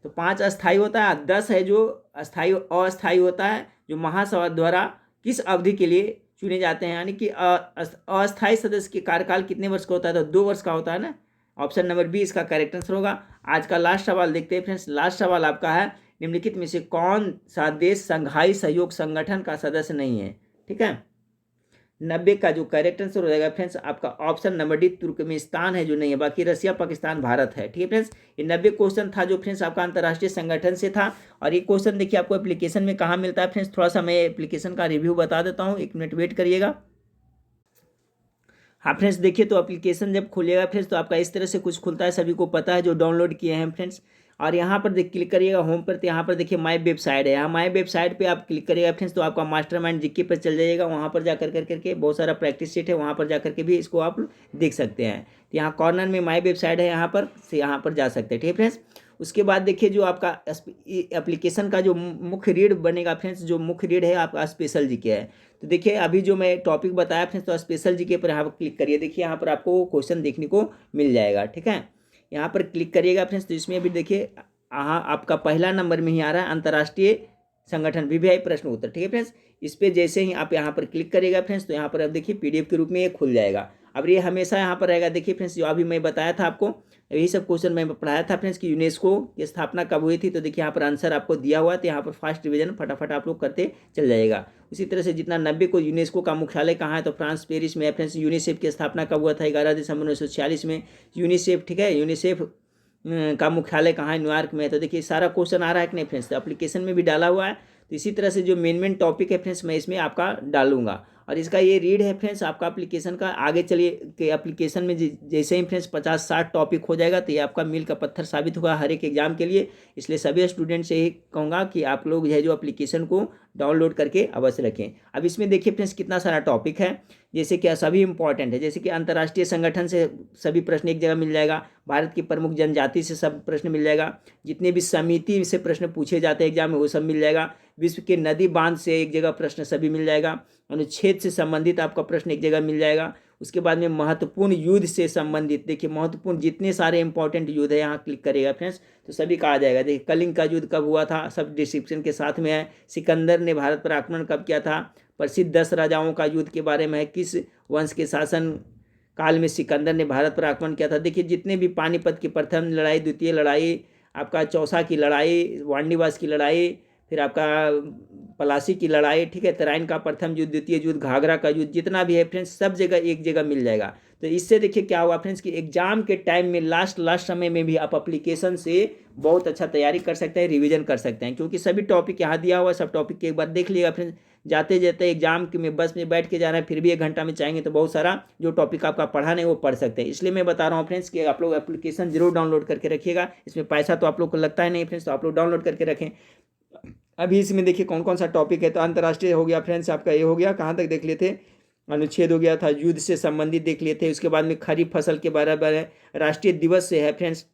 तो 5 अस्थायी होता है, 10 है जो अस्थायी होता है, जो महासभा द्वारा किस अवधि के लिए चुने जाते हैं, यानी कि अस्थायी सदस्य के कार्यकाल कितने वर्ष का होता है? तो 2 वर्ष का होता है ना। ऑप्शन नंबर बी इसका करेक्ट आंसर होगा। आज का लास्ट सवाल देखते हैं फ्रेंड्स। लास्ट सवाल आपका है, निम्नलिखित में से कौन सा देश संघाई सहयोग संगठन का सदस्य नहीं है? ठीक है, 90 का जो करेक्ट आंसर हो जाएगा फ्रेंड्स आपका ऑप्शन नंबर डी तुर्कमेनिस्तान है जो नहीं है, बाकी रसिया, पाकिस्तान, भारत है। ठीक है फ्रेंड्स, ये 90 क्वेश्चन था जो फ्रेंड्स आपका अंतर्राष्ट्रीय संगठन से था। और ये क्वेश्चन देखिए आपको एप्लीकेशन में कहाँ मिलता है फ्रेंड्स, थोड़ा सा मैं एप्लीकेशन का रिव्यू बता देता हूँ, 1 मिनट वेट करिएगा। हाँ फ्रेंड्स, देखिए तो एप्लीकेशन जब खुलेगा फ्रेंड्स तो आपका इस तरह से कुछ खुलता है, सभी को पता है जो डाउनलोड किए हैं फ्रेंड्स। और यहाँ पर क्लिक करिएगा होम पर, तो यहाँ पर देखिए माई वेबसाइट है, यहाँ माई वेबसाइट पे आप क्लिक करिएगा फ्रेंड्स तो आपका मास्टरमाइंड जीके पर चल जाइएगा। वहाँ पर जा करके बहुत सारा प्रैक्टिस सेट है, वहाँ पर जा करके भी इसको आप देख सकते हैं। तो यहाँ कॉर्नर में माई वेबसाइट है, यहाँ पर से यहाँ पर जा सकते हैं। ठीक है फ्रेंड्स, उसके बाद देखिए जो आपका एप्लीकेशन का जो मुख्य रीड बनेगा फ्रेंड्स, जो मुख्य रीड है आपका स्पेशल जीके है। तो देखिए अभी जो मैं टॉपिक बताया फ्रेंड्स, तो स्पेशल जीके पर यहाँ पर क्लिक करिए, देखिए यहाँ पर आपको क्वेश्चन देखने को मिल जाएगा। ठीक है, यहाँ पर क्लिक करिएगा फ्रेंड्स, तो इसमें भी देखिए आपका पहला नंबर में ही आ रहा है अंतर्राष्ट्रीय संगठन VVI प्रश्न उत्तर। ठीक है फ्रेंड्स, इस पर जैसे ही आप यहाँ पर क्लिक करिएगा फ्रेंड्स, तो यहाँ पर अब देखिए PDF के रूप में ये खुल जाएगा। अब ये हमेशा यहाँ पर रहेगा। देखिए फ्रेंड्स, जो अभी मैं बताया था आपको, यही सब क्वेश्चन मैं पढ़ाया था फ्रेंड्स कि यूनेस्को की स्थापना कब हुई थी। तो देखिए यहाँ पर आंसर आपको दिया हुआ है, तो यहाँ पर फर्स्ट डिवीजन फटाफट आप लोग करते चल जाएगा। उसी तरह से जितना 90 को यूनेस्को का मुख्यालय कहाँ है, तो फ्रांस पेरिस में है फ्रेंड्स। यूनिसेफ की स्थापना कब हुआ था? 11 दिसंबर 1946 में यूनिसेफ। ठीक है, यूनिसेफ का मुख्यालय कहाँ है? न्यूयॉर्क में। तो देखिए सारा क्वेश्चन आ रहा है कि नहीं फ्रेंड्स, तो एप्लीकेशन में भी डाला हुआ है। तो इसी तरह से जो मेन टॉपिक है फ्रेंड्स, मैं इसमें आपका डालूंगा। और इसका ये रीड है फ्रेंड्स आपका एप्लीकेशन का। आगे चलिए कि एप्लीकेशन में जैसे ही फ्रेंड्स 50-60 टॉपिक हो जाएगा, तो ये आपका मील का पत्थर साबित होगा हर एक एग्जाम के लिए। इसलिए सभी स्टूडेंट से यही कहूँगा कि आप लोग जो एप्लीकेशन को डाउनलोड करके अवश्य रखें। अब इसमें देखिए फ्रेंड्स कितना सारा टॉपिक है, जैसे कि सभी इंपॉर्टेंट है, जैसे कि अंतर्राष्ट्रीय संगठन से सभी प्रश्न एक जगह मिल जाएगा, भारत की प्रमुख जनजाति से सब प्रश्न मिल जाएगा, जितने भी समिति से प्रश्न पूछे जाते हैं एग्जाम में वो सब मिल जाएगा, विश्व के नदी बांध से एक जगह प्रश्न सभी मिल जाएगा, अनुच्छेद से संबंधित आपका प्रश्न एक जगह मिल जाएगा। उसके बाद में महत्वपूर्ण युद्ध से संबंधित, देखिए महत्वपूर्ण जितने सारे इंपॉर्टेंट युद्ध है यहाँ क्लिक करेगा फ्रेंड्स तो सभी का आ जाएगा। देखिए कलिंग का युद्ध कब हुआ था, सब डिस्क्रिप्शन के साथ में है। सिकंदर ने भारत पर आक्रमण कब किया था, प्रसिद्ध 10 राजाओं का युद्ध के बारे में है, किस वंश के शासन काल में सिकंदर ने भारत पर आक्रमण किया था। देखिए जितने भी पानीपत की प्रथम लड़ाई, द्वितीय लड़ाई, आपका चौसा की लड़ाई, वांडीवास की लड़ाई, फिर आपका पलासी की लड़ाई, ठीक है, तराइन का प्रथम युद्ध, द्वितीय युद्ध, घाघरा का युद्ध, जितना भी है फ्रेंड्स सब जगह एक जगह मिल जाएगा। तो इससे देखिए क्या हुआ फ्रेंड्स कि एग्जाम के टाइम में लास्ट समय में भी आप एप्लीकेशन से बहुत अच्छा तैयारी कर सकते हैं, रिवीजन कर सकते हैं, क्योंकि सभी टॉपिक यहाँ दिया हुआ है। सब टॉपिक के एक बार देख लीजिएगा फ्रेंड्स, जाते जाते एग्जाम में बस में बैठ के जा रहे हैं, फिर भी 1 घंटा में चाहेंगे तो बहुत सारा जो टॉपिक आपका पढ़ा नहीं वो पढ़ सकते हैं। इसलिए मैं बता रहा हूँ फ्रेंड्स कि आप लोग एप्लीकेशन जरूर डाउनलोड करके रखिएगा। इसमें पैसा तो आप लोग को लगता है नहीं फ्रेंड्स, तो आप लोग डाउनलोड करके रखें। अभी इसमें देखिए कौन कौन सा टॉपिक है। तो अंतर्राष्ट्रीय हो गया फ्रेंड्स, आपका ये हो गया, कहाँ तक देख लेते, अनुच्छेद हो गया था, युद्ध से संबंधित देख लिए थे। उसके बाद में खरीफ फसल के बराबर है, राष्ट्रीय दिवस से है फ्रेंड्स,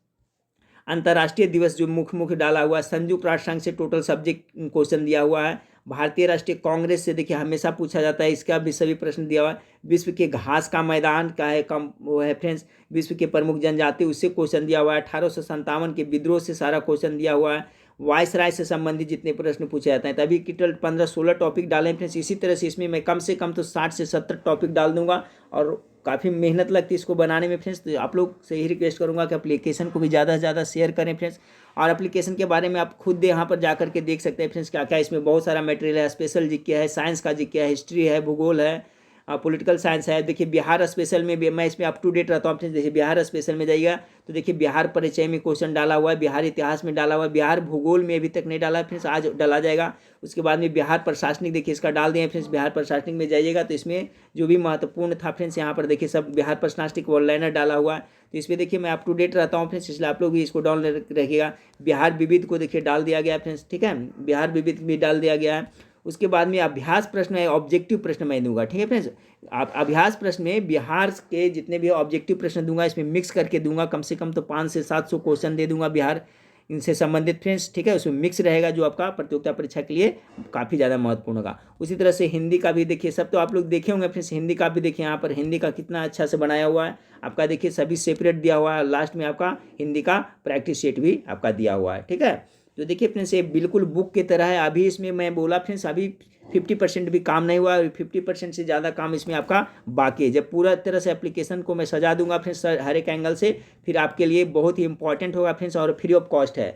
अंतर्राष्ट्रीय दिवस जो मुख्य डाला हुआ है, संयुक्त राष्ट्र संघ से टोटल सब्जेक्ट क्वेश्चन दिया हुआ है, भारतीय राष्ट्रीय कांग्रेस से देखिए हमेशा पूछा जाता है, इसका भी सभी प्रश्न दिया हुआ है, विश्व के घास का मैदान का है कम वो है फ्रेंड्स, विश्व के प्रमुख जनजाति उससे क्वेश्चन दिया हुआ है, 1857 के विद्रोह से सारा क्वेश्चन दिया हुआ है, वायसराय से संबंधित जितने प्रश्न पूछे जाते हैं। तभी की 15-16 टॉपिक डालें फ्रेंड्स। इसी तरह से इसमें मैं कम से कम तो 60 से 70 टॉपिक डाल दूंगा और काफ़ी मेहनत लगती है इसको बनाने में फ्रेंड्स। तो आप लोग से ही रिक्वेस्ट करूंगा कि एप्लीकेशन को भी ज़्यादा से ज़्यादा शेयर करें फ्रेंड्स। और एप्लीकेशन के बारे में आप खुद यहाँ पर जा करके देख सकते हैं फ्रेंड्स क्या क्या इसमें बहुत सारा मटेरियल है, स्पेशल जीके है, साइंस का जीके है, हिस्ट्री है, भूगोल है, पॉलिटिकल साइंस है। देखिए बिहार स्पेशल में भी मैं इसमें अप टू डेट रहता हूँ फ्रेंड्स। देखिए बिहार स्पेशल में जाइएगा तो देखिए बिहार परिचय में क्वेश्चन डाला हुआ है, बिहार इतिहास में डाला हुआ है, बिहार भूगोल में अभी तक नहीं डाला है फ्रेंड्स, आज डाला जाएगा। उसके बाद में बिहार प्रशासनिक देखिए इसका डाल दिए फ्रेंड्स। बिहार प्रशासनिक में जाइएगा तो इसमें जो भी महत्वपूर्ण था फ्रेंड्स यहाँ पर देखिए सब बिहार प्रशासनिक ऑनलाइनर डाला हुआ है। तो इसमें देखिए मैं अप टू डेट रहता हूँ फ्रेंड्स, इसलिए आप लोग भी इसको डाउनलोड रखिएगा। बिहार विविध को देखिए डाल दिया गया है फ्रेंड्स, ठीक है, बिहार विविध भी डाल दिया गया है। उसके बाद में अभ्यास प्रश्न है, ऑब्जेक्टिव प्रश्न मैं दूंगा, ठीक है फ्रेंड्स। आप अभ्यास प्रश्न में बिहार के जितने भी ऑब्जेक्टिव प्रश्न दूंगा इसमें मिक्स करके दूंगा, कम से कम तो 500 से 700 क्वेश्चन दे दूंगा बिहार इनसे संबंधित फ्रेंड्स, ठीक है। उसमें मिक्स रहेगा जो आपका प्रतियोगिता परीक्षा के लिए काफ़ी ज़्यादा महत्वपूर्ण होगा। उसी तरह से हिंदी का भी देखिए, सब तो आप लोग देखे होंगे फ्रेंड्स, हिंदी का भी देखिए यहाँ पर हिंदी का कितना अच्छा से बनाया हुआ है आपका, देखिए सभी सेपरेट दिया हुआ है। लास्ट में आपका हिंदी का प्रैक्टिस सेट भी आपका दिया हुआ है, ठीक है। तो देखिए फ्रेंड्स ये बिल्कुल बुक की तरह है। अभी इसमें मैं बोला फ्रेंड्स अभी 50% भी काम नहीं हुआ, 50% से ज़्यादा काम इसमें आपका बाकी है। जब पूरा तरह से एप्लीकेशन को मैं सजा दूंगा फ्रेंड्स हर एक एंगल से, फिर आपके लिए बहुत ही इंपॉर्टेंट होगा फ्रेंड्स और फ्री ऑफ कॉस्ट है।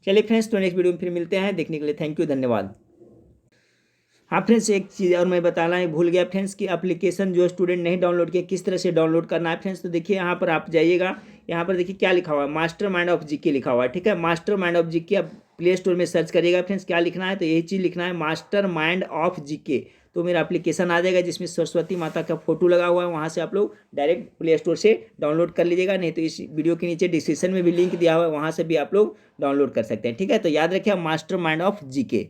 चलिए फ्रेंड्स तो नेक्स्ट वीडियो में फिर मिलते हैं, देखने के लिए थैंक यू, धन्यवाद। हाँ फ्रेंड्स एक चीज़ और मैं बताना ही भूल गया फ्रेंड्स कि एप्लीकेशन जो स्टूडेंट नहीं डाउनलोड किया किस तरह से डाउनलोड करना है फ्रेंड्स। तो देखिए यहाँ पर आप जाइएगा, यहाँ पर देखिए क्या लिखा हुआ है, मास्टर माइंड ऑफ जीके लिखा हुआ है, ठीक है। मास्टर माइंड ऑफ जीके आप प्ले स्टोर में सर्च करिएगा फ्रेंड्स, क्या लिखना है तो यही चीज़ लिखना है, मास्टर माइंड ऑफ जीके। तो मेरा एप्लीकेशन आ जाएगा जिसमें सरस्वती माता का फोटो लगा हुआ है, वहाँ से आप लोग डायरेक्ट प्ले स्टोर से डाउनलोड कर लीजिएगा, नहीं तो इस वीडियो के नीचे डिस्क्रिप्शन में भी लिंक दिया हुआ है, वहाँ से भी आप लोग डाउनलोड कर सकते हैं, ठीक है। तो याद रखिए मास्टर माइंड ऑफ जीके।